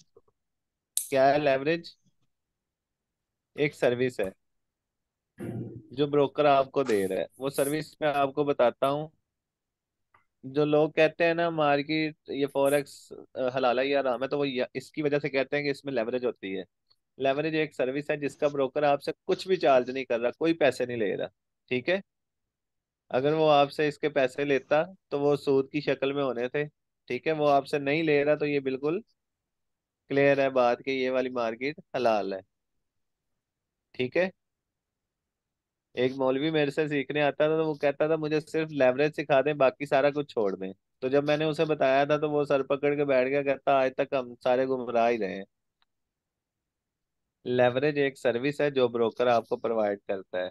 क्या है लेवरेज? एक सर्विस है जो ब्रोकर आपको दे रहा है। वो सर्विस मैं आपको बताता हूँ। जो लोग कहते हैं ना मार्केट ये फॉरेक्स हलाल है या हराम है, तो वो इसकी वजह से कहते हैं कि इसमें लेवरेज होती है। लेवरेज एक सर्विस है जिसका ब्रोकर आपसे कुछ भी चार्ज नहीं कर रहा, कोई पैसे नहीं ले रहा, ठीक है। अगर वो आपसे इसके पैसे लेता तो वो सूद की शक्ल में होने थे, ठीक है। वो आपसे नहीं ले रहा तो ये बिल्कुल क्लियर है बात कि ये वाली मार्केट हलाल है, ठीक है। एक मौलवी मेरे से सीखने आता था तो वो कहता था मुझे सिर्फ लेवरेज सिखा दें, बाकी सारा कुछ छोड़ दें। तो जब मैंने उसे बताया था तो वो सर पकड़ के बैठ गया, कहता आज तक हम सारे गुमराह ही रहे हैं। लेवरेज एक सर्विस है जो ब्रोकर आपको प्रोवाइड करता है।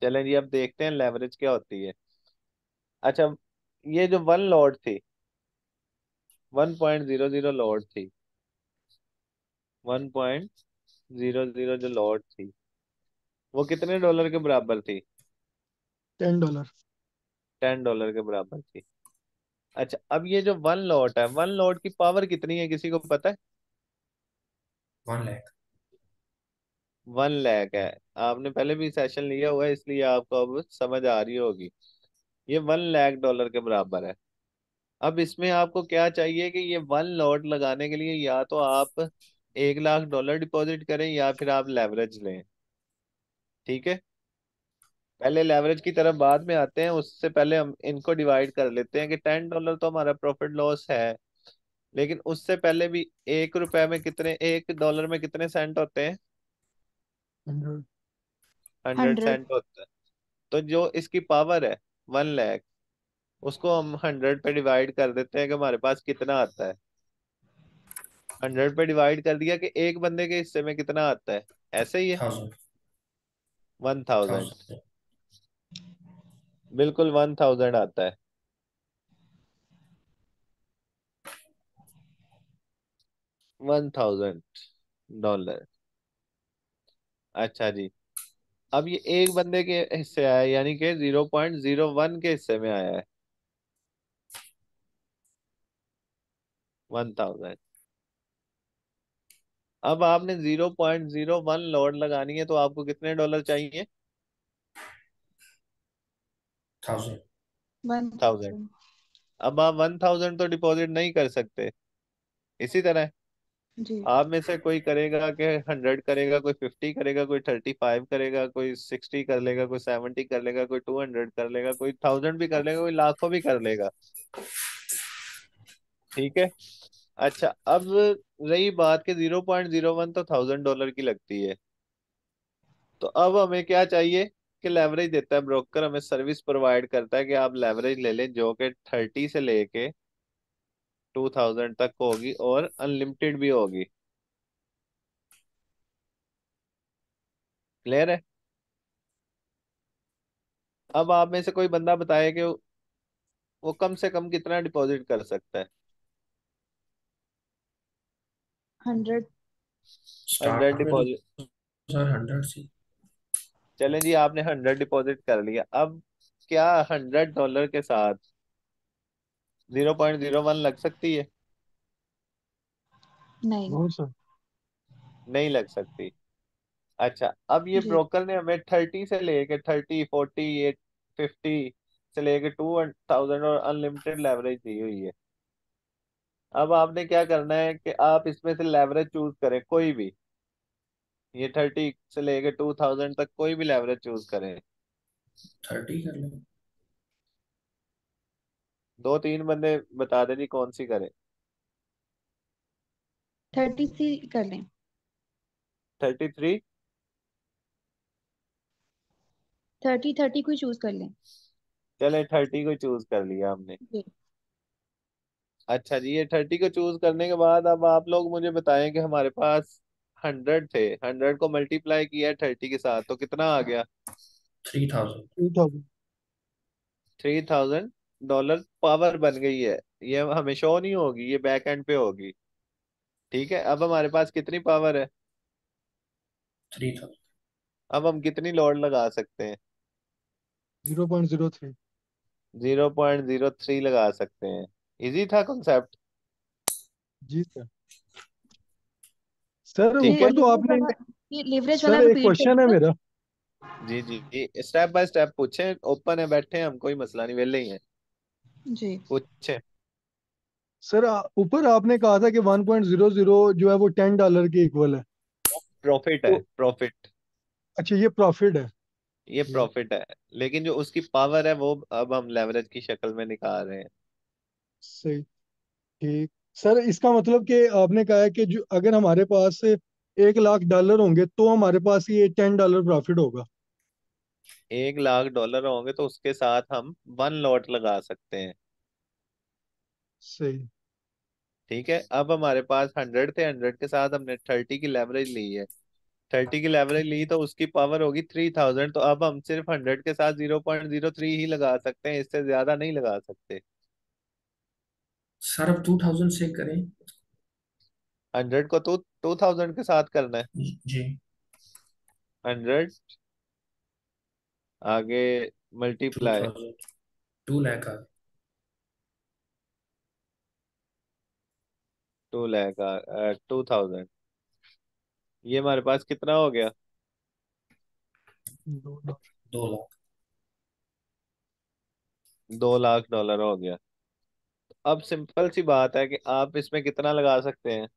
चलें जी, अब देखते हैं लेवरेज क्या होती है। अच्छा, ये जो 1 लॉट थी, 1.00 लॉट थी, 1.00 जो लॉट थी वो कितने डॉलर के बराबर थी? $10। $10 के बराबर थी। अच्छा, अब ये जो 1 लॉट है, 1 लॉट की पावर कितनी है, किसी को पता है? 1 लाख। 1 लाख है। आपने पहले भी सेशन लिया हुआ है इसलिए आपको अब समझ आ रही होगी। ये $1 लाख के बराबर है। अब इसमें आपको क्या चाहिए कि ये 1 लॉट लगाने के लिए या तो आप $1 लाख डिपॉजिट करें या फिर आप लेवरेज लें, ठीक है। पहले लेवरेज की तरफ बाद में आते हैं, उससे पहले हम इनको डिवाइड कर लेते हैं कि $10 तो हमारा प्रॉफिट लॉस है। लेकिन उससे पहले भी ₹1 में कितने, $1 में कितने सेंट होते हैं? 100। 100। $100 होता है। तो जो इसकी पावर है 1 लाख, उसको हम 100 पे डिवाइड कर देते हैं कि हमारे पास कितना आता है। 100 पे डिवाइड कर दिया कि एक बंदे के हिस्से में कितना आता है, ऐसे ही है। 1000। 1000। 1000। बिल्कुल 1000 आता है। $1000। अच्छा जी, अब ये एक बंदे के हिस्से आया है, यानी कि 0.01 के हिस्से में आया है 1000। अब आपने 0.01 लॉट लगानी है तो आपको कितने डॉलर चाहिए? 1000। 1000। 1000। अब आप 1000 तो डिपॉजिट नहीं कर सकते। इसी तरह जी। आप में से कोई करेगा कि 100 करेगा, कोई 50 करेगा, कोई 35 करेगा, कोई 60 कर लेगा, कोई 70 कर लेगा, कोई 200 कर लेगा, कोई 1000 भी कर लेगा, कोई लाखों भी कर लेगा, ठीक है। अच्छा, अब रही बात कि 0.01 तो $1000 की लगती है। तो अब हमें क्या चाहिए कि लेवरेज देता है ब्रोकर, हमें सर्विस प्रोवाइड करता है कि आप लेवरेज ले लें जो कि 30 से लेके 2000 तक होगी और अनलिमिटेड भी होगी। क्लियर है? अब आप में से कोई बंदा बताए कि वो कम से कम कितना डिपॉजिट कर सकता है? 100। 100 स्टार्ट में तो डिपॉजिट। सर 100 से। चलें जी, आपने 100 डिपॉजिट कर लिया। अब क्या $100 के साथ 0.01 लग सकती है? नहीं। बहुत सर। नहीं लग सकती। अच्छा, अब ये जी। ब्रोकर ने हमें 30 से लेके 30, 40, 50 से लेके 2000 और अनलिमिटेड लेवरेज दी हुई है। अब आपने क्या करना है कि आप इसमें से लेवरेज चूज करें कोई भी। ये 30 से लेके 2000 तक कोई भी लेवरेज चूज करें। 30 कर लो। दो तीन बंदे बता दें जी कौन सी करें। 30 सी कर लें। 33। 30 कोई चूज कर लें। चले 30 को चूज कर लिया हमने। जी। अच्छा जी, ये 30 को चूज करने के बाद अब आप लोग मुझे बताएं कि हमारे पास 100 थे, 100 को मल्टीप्लाई किया 30 के साथ तो कितना आ गया। 3000। 3000। $3000 पावर बन गई है। ये हमें शो नहीं होगी, ये बैक एंड पे होगी। ठीक है, अब हमारे पास कितनी पावर है। 3000। अब हम कितनी लोड लगा सकते हैं। 0.03। 0.03 लगा सकते हैं। इजी था कॉन्सेप्ट। जी सर। सर ठीक ये है। ऊपर तो लिवरेज आपने, वाला ये लिवरेज वाला सर एक रिपीट क्वेश्चन है करिएगा। मेरा। जी जी जी, स्टेप बाय स्टेप पूछें, ओपन है, बैठे हैं हम, कोई मसला नहीं, वेले ही हैं। जी। पूछें। सर ऊपर आपने कहा था कि 1.00 जो है वो $10 के इक्वल है। प्रॉफिट है, तो प्रॉफिट। अच्छा, ये प्रॉफिट है। ये प्रॉफिट है, लेकिन जो उसकी पावर है वो अब हम लेवरेज की शक्ल में निकाल रहे हैं। सही। ठीक। सर इसका मतलब कि आपने कहा है कि जो अगर हमारे पास $1 लाख होंगे तो हमारे पास ये $10 प्रॉफिट होगा। $1 लाख होंगे तो उसके साथ हम 1 लॉट लगा सकते हैं। सही। ठीक है, अब हमारे पास 100 थे, 100 के साथ हमने 30 की लेवरेज ली है। 30 की लेवरेज ली तो उसकी पावर होगी 3000, तो अब हम सिर्फ 100 के साथ 0.03 ही लगा सकते हैं, इससे ज्यादा नहीं लगा सकते। सर अब 2000 से करें। 100 को तो 2000 के साथ करना है। जी। 100 आगे टू मल्टीप्लाई। थाउजेंड 2 लाख आ 2 लाख 2000। ये हमारे पास कितना हो गया। 2 लाख। 2 लाख। $2 लाख हो गया। अब सिंपल सी बात है कि आप इसमें कितना लगा सकते हैं।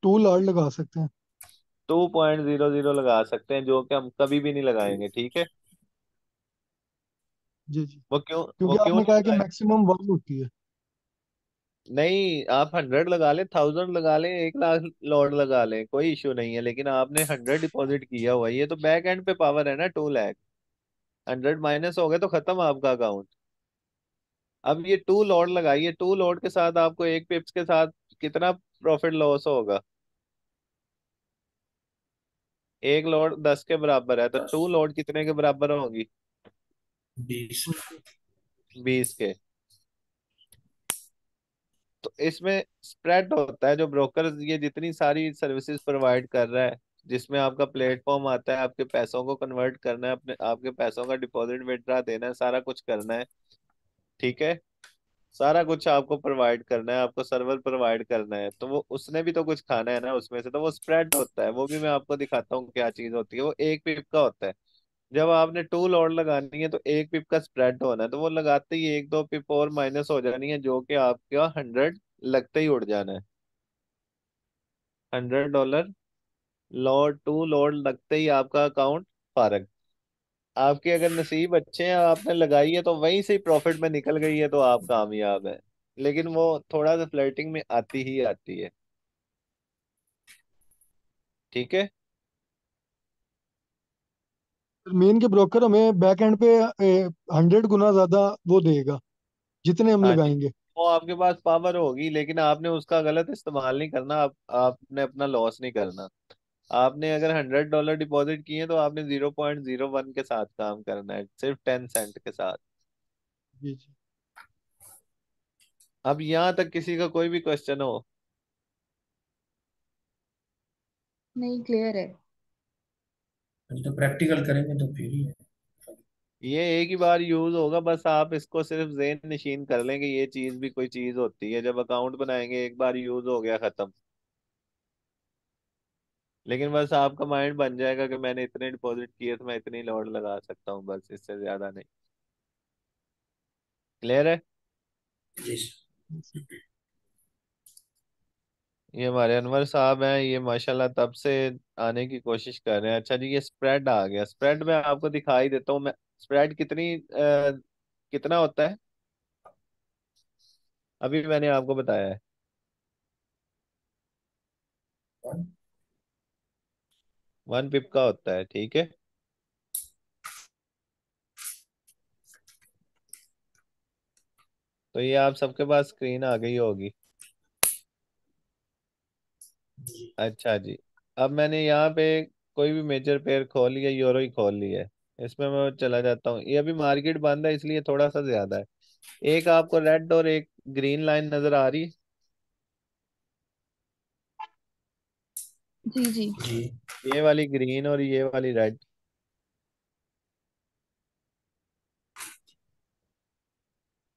2 लाख लगा सकते हैं। 2.00 लगा सकते हैं, जो कि हम कभी भी नहीं लगाएंगे। ठीक है। जी जी। वो क्यों, वो क्योंकि क्यों आपने नहीं कहा कि लगाए। मैक्सिमम 1 होती है। नहीं, आप 100 लगा लें, 1000 लगा लें, 1 लाख लॉट लगा लें, कोई इशू नहीं है, लेकिन आपने 100 डिपॉजिट किया हुआ है, ये तो बैक एंड पे पावर है ना 2 लाख। 100 माइनस हो गए तो खत्म आपका अकाउंट। अब ये 2 लॉट लगाइए, 2 लॉट के साथ आपको एक पिप्स के साथ कितना प्रॉफिट लॉस होगा। 1 लॉट 10 के बराबर है, तो 10। 2 लॉट कितने के बराबर होगी। 20। 20 के। तो इसमें स्प्रेड होता है, जो ब्रोकर ये जितनी सारी सर्विसेज प्रोवाइड कर रहा है, जिसमें आपका प्लेटफॉर्म आता है, आपके पैसों को कन्वर्ट करना है, अपने आपके पैसों का डिपॉजिट विड्रॉ देना है, सारा कुछ करना है। ठीक है। सारा कुछ आपको प्रोवाइड करना है, आपको सर्वर प्रोवाइड करना है, तो वो उसने भी तो कुछ खाना है ना उसमें से, तो वो स्प्रेड होता है, वो भी मैं आपको दिखाता हूँ क्या चीज होती है। वो एक पिप का होता है। जब आपने 2 लॉट लगानी है तो एक पिप का स्प्रेड होना है, तो वो लगाते ही एक दो पिप और माइनस हो जानी है, जो कि आपका 100 लगते ही उड़ जाना है। $100 लॉट 2 लॉट लगते ही आपका अकाउंट फारग। आपके अगर नसीब अच्छे हैं, आपने लगाई है तो वहीं से प्रॉफिट में निकल गई है, तो आप कामयाब है। लेकिन वो थोड़ा सा फ्लर्टिंग में आती ही आती है। ठीक है। मेन के ब्रोकर हमें बैक एंड पे 100 गुना ज्यादा वो देगा जितने हम हाँ जी, लगाएंगे। वो आपके पास पावर होगी, लेकिन आपने उसका गलत इस्तेमाल नहीं करना। आपने अपना लॉस नहीं करना। आपने अगर $100 डिपॉजिट किए तो आपने 0.01 के साथ काम करना है, सिर्फ 10 सेंट के साथ। जी जी। अब यहाँ तक किसी का कोई भी क्वेश्चन हो। नहीं, क्लियर है। तो प्रैक्टिकल करेंगे तो फिर ही है। ये एक ही बार यूज होगा, बस आप इसको सिर्फ ज़हन नशीन कर लेंगे, ये चीज भी कोई चीज होती है। जब अकाउंट बनाएंगे एक बार यूज हो गया, खत्म। लेकिन बस आपका माइंड बन जाएगा कि मैंने इतने डिपॉजिट किए तो मैं इतनी लॉट लगा सकता हूँ, बस इससे ज्यादा नहीं। क्लियर है? जी सर। ये हमारे अनवर साहब हैं, ये माशाल्लाह तब से आने की कोशिश कर रहे हैं। अच्छा जी, ये स्प्रेड आ गया। स्प्रेड में आपको दिखाई देता हूँ मैं। स्प्रेड कितना होता है, अभी मैंने आपको बताया है। 1 पिप का होता है, ठीक है। तो ये आप सबके पास स्क्रीन आ गई होगी। जी अच्छा जी, अब मैंने यहाँ पे कोई भी मेजर पेयर खोल लिया, यूरो ही खोल लिया है। इसमें मैं चला जाता हूँ, ये अभी मार्केट बंद है इसलिए थोड़ा सा ज्यादा है। एक आपको रेड और एक ग्रीन लाइन नजर आ रही है। जी जी जी। ये वाली ग्रीन और ये वाली रेड।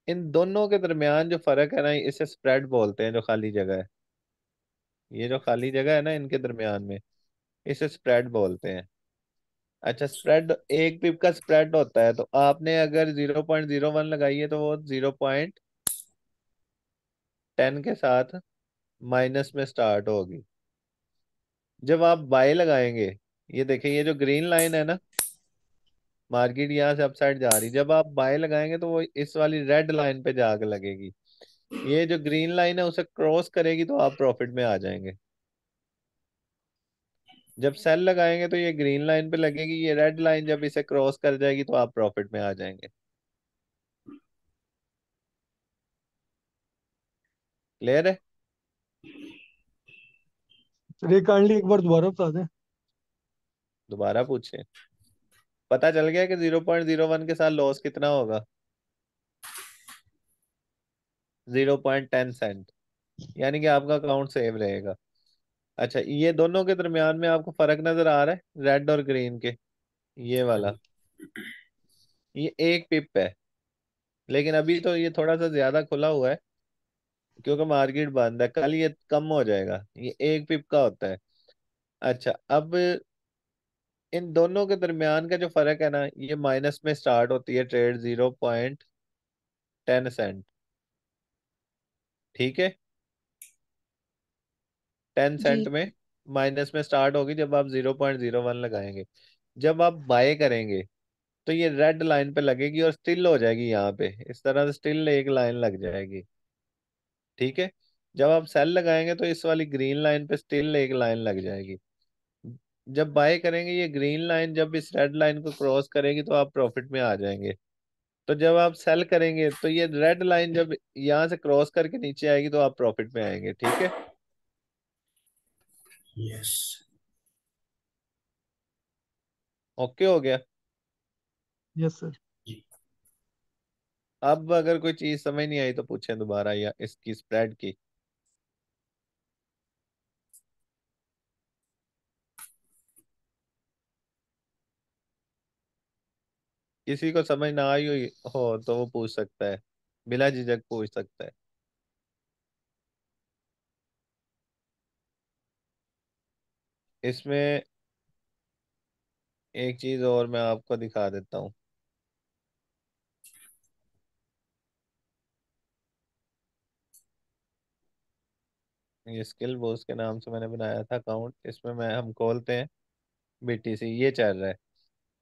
इन दोनों के दरमियान जो फर्क है ना, इसे स्प्रेड बोलते हैं, जो खाली जगह है। ये जो खाली जगह है ना इनके दरमियान में, इसे स्प्रेड बोलते हैं। अच्छा, स्प्रेड 1 पिप का स्प्रेड होता है, तो आपने अगर 0.01 लगाई है तो वो 0.10 के साथ माइनस में स्टार्ट होगी। जब आप बाय लगाएंगे, ये देखिए ये जो ग्रीन लाइन है ना, मार्केट यहाँ से अपसाइड जा रही, जब आप बाय लगाएंगे तो वो इस वाली रेड लाइन पे जाकर लगेगी। ये जो ग्रीन लाइन है उसे क्रॉस करेगी तो आप प्रॉफिट में आ जाएंगे। जब सेल लगाएंगे तो ये ग्रीन लाइन पे लगेगी, ये रेड लाइन जब इसे क्रॉस कर जाएगी तो आप प्रॉफिट में आ जाएंगे। क्लियर है? सर ये काइंडली एक बार दोबारा बता दें। दोबारा पूछे। पता चल गया कि 0.01 के साथ लॉस कितना होगा? 0.10 सेंट। यानी कि आपका अकाउंट सेव रहेगा। अच्छा, ये दोनों के दरमियान में आपको फर्क नजर आ रहा है, रेड और ग्रीन के? ये हाँ वाला, जी। ये 1 पिप है। लेकिन अभी तो ये थोड़ा सा ज्यादा खुला हुआ है क्योंकि मार्केट बंद है, कल ये कम हो जाएगा। ये 1 पिप का होता है। अच्छा, अब इन दोनों के दरमियान का जो फर्क है ना, ये माइनस में स्टार्ट होती है ट्रेड, 0.10 सेंट। ठीक है, 10 सेंट जी में माइनस में स्टार्ट होगी जब आप 0.01 लगाएंगे। जब आप बाय करेंगे तो ये रेड लाइन पे लगेगी और स्टिल हो जाएगी यहाँ पे, इस तरह से स्टिल एक लाइन लग जाएगी। ठीक है। जब आप सेल लगाएंगे तो इस वाली ग्रीन लाइन पे स्टिल एक लाइन लग जाएगी। जब बाय करेंगे, ये ग्रीन लाइन जब इस रेड लाइन को क्रॉस करेगी तो आप प्रॉफिट में आ जाएंगे। तो जब आप सेल करेंगे तो ये रेड लाइन जब यहाँ से क्रॉस करके नीचे आएगी तो आप प्रॉफिट में आएंगे। ठीक है, यस। ओके हो गया। Yes sir. जी। अब अगर कोई चीज समझ नहीं आई तो पूछें दोबारा, या इसकी स्प्रेड की। किसी को समझ ना आई हुई हो तो वो पूछ सकता है, बिला झिझक पूछ सकता है। इसमें एक चीज और मैं आपको दिखा देता हूँ। ये स्किल बूस्ट के नाम से मैंने बनाया था अकाउंट, इसमें मैं हम खोलते हैं। बीटीसी ये चल रहा है।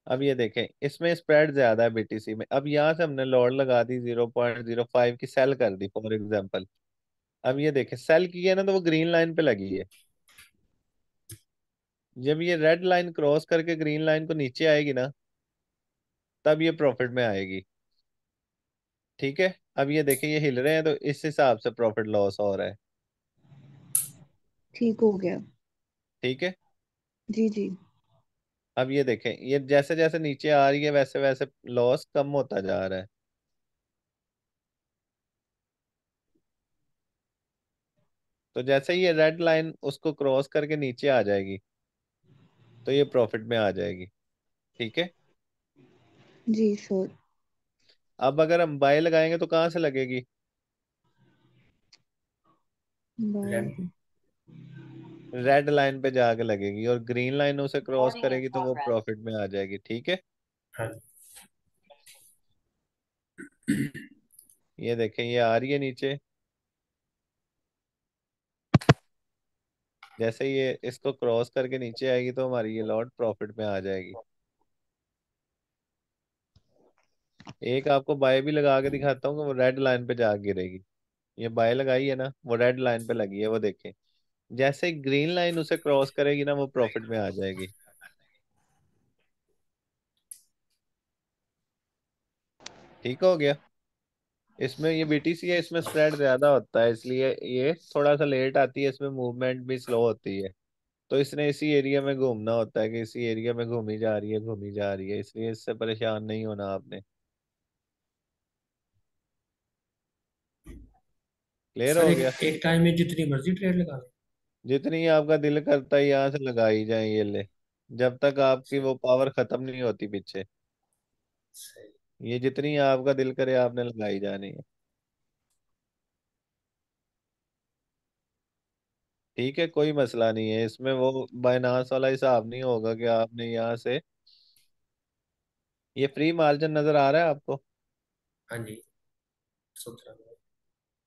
अब ये देखें, इसमें स्प्रेड ज्यादा है बीटीसी में। अब यहाँ से हमने लॉट लगा दी, 0.05 की सेल कर दी फॉर एग्जाम्पल। अब ये देखें, सेल की है ना तो वो ग्रीन लाइन पे लगी है। जब ये रेड लाइन क्रॉस करके ग्रीन लाइन को नीचे आएगी ना, तब ये प्रॉफिट में आएगी। ठीक है। अब ये देखें, ये हिल रहे हैं तो इस हिसाब से प्रॉफिट लॉस हो रहा है। ठीक हो गया। ठीक है। जी जी अब ये देखें, ये जैसे जैसे नीचे आ रही है वैसे वैसे लॉस कम होता जा रहा है। तो जैसे ही ये रेड लाइन उसको क्रॉस करके नीचे आ जाएगी तो ये प्रॉफिट में आ जाएगी। ठीक है। जी सो अब अगर हम बाय लगाएंगे तो कहाँ से लगेगी? बाय। रेड। रेड लाइन पे जाके लगेगी, और ग्रीन लाइन उसे क्रॉस करेगी तो वो प्रॉफिट में आ जाएगी। ठीक है, हाँ। ये देखें, ये आ रही है नीचे। जैसे ये इसको क्रॉस करके नीचे आएगी तो हमारी ये लॉट प्रॉफिट में आ जाएगी। एक आपको बाय भी लगा के दिखाता हूँ कि वो रेड लाइन पे जा गिरेगी। ये बाय लगाई है ना, वो रेड लाइन पे लगी है, वो देखें। जैसे ग्रीन लाइन उसे क्रॉस करेगी ना, वो प्रॉफिट में आ जाएगी। ठीक हो गया। इसमें ये बीटीसी है, इसमें स्प्रेड ज्यादा होता है, इसलिए ये थोड़ा सा लेट आती है, इसमें मूवमेंट भी स्लो होती है। तो इसने इसी एरिया में घूमना होता है कि इसी एरिया में घूमी जा रही है, घूमी जा रही है, इसलिए इससे परेशान नहीं होना आपने। क्लियर सर हो एक गया? एक टाइम में जितनी मर्जी ट्रेड लगा ले। जितनी आपका दिल करता है यहाँ से लगाई जाए ये ले, जब तक आपकी वो पावर खत्म नहीं होती पीछे। सही। ये जितनी आपका दिल करे आपने लगाई जानी है। ठीक है, कोई मसला नहीं है इसमें, वो बायनांस वाला हिसाब नहीं होगा कि आपने यहाँ से। ये फ्री मार्जिन नजर आ रहा है आपको? हाँ जी। 17।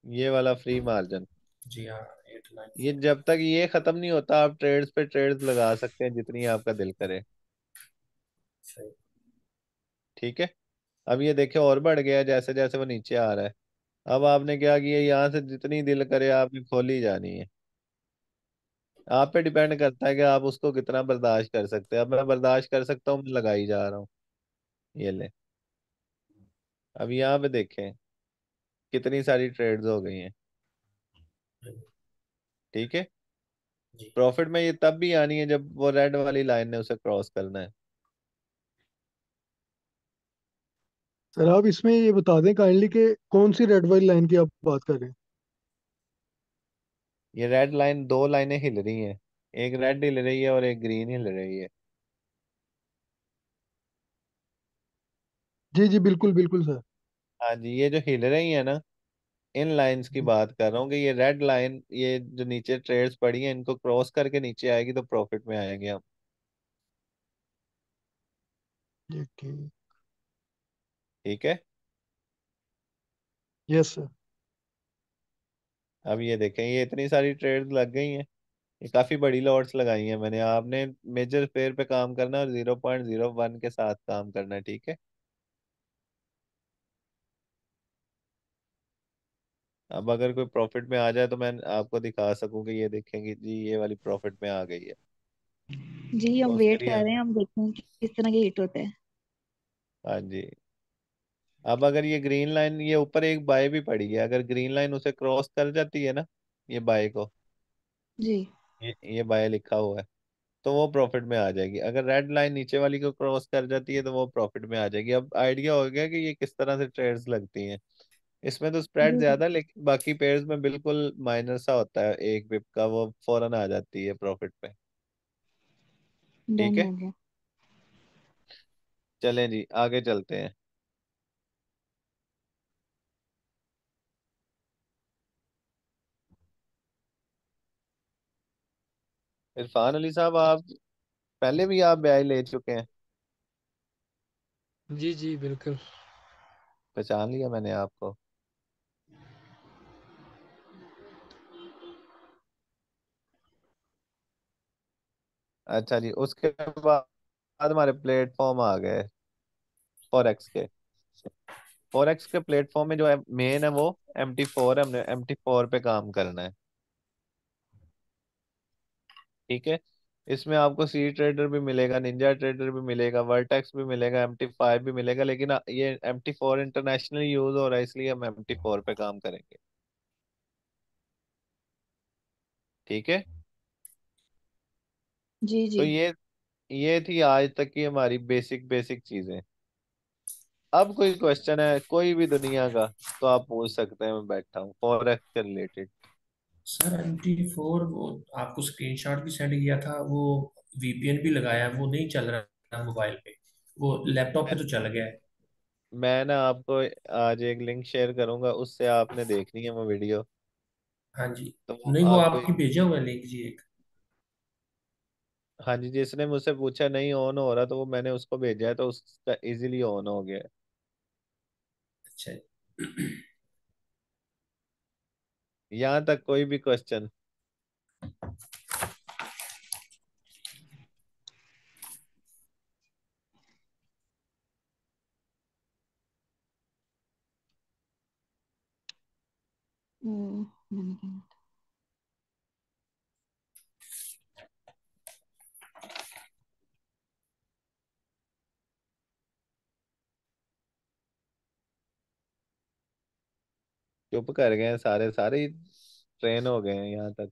ये वाला फ्री मार्जिन, जी हाँ। 8 9 ये 4। जब तक ये खत्म नहीं होता आप ट्रेड्स पे ट्रेड्स लगा सकते हैं जितनी आपका दिल करे। सही। ठीक है। अब ये देखे और बढ़ गया जैसे जैसे वो नीचे आ रहा है। अब आपने क्या किया, यहाँ से जितनी दिल करे आपने खोली जानी है। आप पे डिपेंड करता है कि आप उसको कितना बर्दाश्त कर सकते हैं। अब मैं बर्दाश्त कर सकता हूँ, मैं लगाई जा रहा हूँ। ये ले। अब यहाँ पे देखें कितनी सारी ट्रेड्स हो गई हैं। हाँ जी। ठीक है। जी। प्रॉफिट में ये तब भी आनी है जब वो रेड वाली लाइन ने उसे क्रॉस करना है। सर आप इसमें ये बता दें काइंडली कि कौन सी रेड वाली लाइन की आप बात कर रहे हैं? ये रेड लाइन, दो लाइनें हिल रही हैं, एक रेड हिल रही है और एक ग्रीन हिल रही है। जी जी बिल्कुल बिल्कुल सर। हाँ जी, ये जो हिल रही है ना, इन लाइंस की बात कर रहा हूँ कि ये रेड लाइन, ये जो नीचे ट्रेड्स पड़ी हैं, इनको क्रॉस करके नीचे आएगी तो प्रॉफिट में आएंगे हम। जी ठीक। ठीक है। Yes sir. अब ये देखें, ये इतनी सारी ट्रेड्स लग गई हैं, ये काफी बड़ी लॉट्स लगाई हैं मैंने। आपने मेजर पेयर पे काम करना है और 0.01 के साथ काम करना है। ठीक है। अब अगर कोई प्रॉफिट में आ जाए तो मैं आपको दिखा सकूं कि ये देखेंगे जी ये वाली प्रॉफिट में आ गई है, जी हम तो उसके वेट लिए कर रहे हैं, हम देखें कि किस तरह के हिट होते हैं। हाँ जी। अब अगर ये ग्रीन लाइन, ये ऊपर एक बाय भी पड़ी है, अगर ग्रीन लाइन उसे क्रॉस कर जाती है ना, ये बाय को, जी ये बाय लिखा हुआ है, तो वो प्रॉफिट में आ जाएगी। अगर रेड लाइन नीचे वाली को क्रॉस कर जाती है तो वो प्रॉफिट में आ जाएगी। अब आइडिया हो गया कि ये किस तरह से ट्रेड्स लगती हैं। इसमें तो स्प्रेड जी ज्यादा है, लेकिन बाकी पेयर्स में बिल्कुल माइनर सा होता है, एक बिप का, वो फौरन आ जाती है प्रॉफिट पे। ठीक डन है। हो गया। चलें जी, आगे चलते हैं। इरफान अली साहब, आप पहले भी आप ब्याज ले चुके हैं? जी जी बिल्कुल। पहचान लिया मैंने आपको। अच्छा जी, उसके बाद हमारे प्लेटफॉर्म आ गए फॉरेक्स के। फॉरेक्स के प्लेटफॉर्म में जो है मेन है वो MT4 है, हमने MT4 पे काम करना है। ठीक है। इसमें आपको सी ट्रेडर भी मिलेगा, निंजा ट्रेडर भी मिलेगा, वर्टेक्स भी मिलेगा, MT5 भी मिलेगा, लेकिन ये MT4 इंटरनेशनल यूज हो रहा है, इसलिए हम MT4 पे काम करेंगे। ठीक है। जी तो जी ये थी आज तक की हमारी बेसिक बेसिक चीजें। अब कोई क्वेश्चन है कोई भी दुनिया का तो आप पूछ सकते हैं, मैं बैठा हूँ फॉरेक्स से रिलेटेड। सर MT4 वो आपको स्क्रीनशॉट भी सेंड किया था, वो VPN भी लगाया है, वो नहीं चल रहा मोबाइल पे, वो लैपटॉप पे तो चल गया है। मैं ना आपको आज एक लिंक शेयर करूंगा, उससे आपने देखनी है वो वीडियो। हाँ जी। तो वो नहीं, वो आपको, आपकी भेजा हुआ है लिंक जी एक। हाँ जी, जिसने मुझसे पूछा नहीं ऑन हो रहा तो वो मैंने उसको भेजा है, तो उसका इजीली ऑन हो गया है। अच्छा। यहाँ तक कोई भी क्वेश्चन? मैंने क्या- चुप कर गए हैं सारे, सारे ही ट्रेन हो गए हैं यहाँ तक।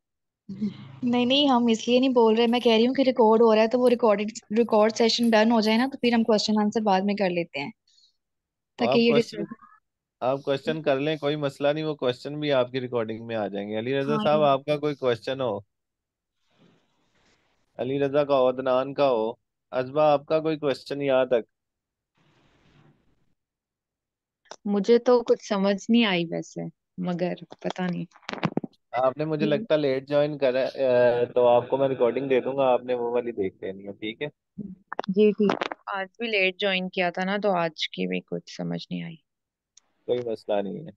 नहीं नहीं, हम इसलिए नहीं बोल रहे, मैं कह रही हूँ कि रिकॉर्ड हो रहा है तो वो रिकॉर्ड सेशन डन हो जाए ना, तो फिर हम क्वेश्चन आंसर बाद में कर लेते हैं, ताकि आप ये क्वेश्चन डिस्कशन। आप क्वेश्चन कर लें, कोई मसला नहीं, वो क्वेश्चन भी आपकी रिकॉर्डिंग में आ जाएंगे। अली रजा हाँ साहब, ये आपका कोई क्वेश्चन हो? अली रजा का हो, अदनान का हो, अजबा आपका कोई क्वेश्चन यहाँ तक? मुझे तो कुछ समझ नहीं आई वैसे, मगर पता नहीं। आपने मुझे जी। लगता लेट ज्वाइन करा तो आपको मैं रिकॉर्डिंग दे दूंगा, आपने वो वाली देख लेनी है, ठीक है? जी ठीक। आज भी लेट ज्वाइन किया था ना, तो आज की भी कुछ समझ नहीं आई। कोई मसला नहीं है।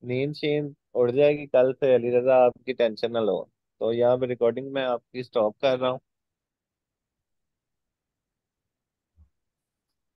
नींद शींद उड़ जाएगी कल से, अली रजा आपकी टेंशन ना लो। तो यहाँ पे रिकॉर्डिंग मैं आपकी स्टॉप कर रहा हूँ।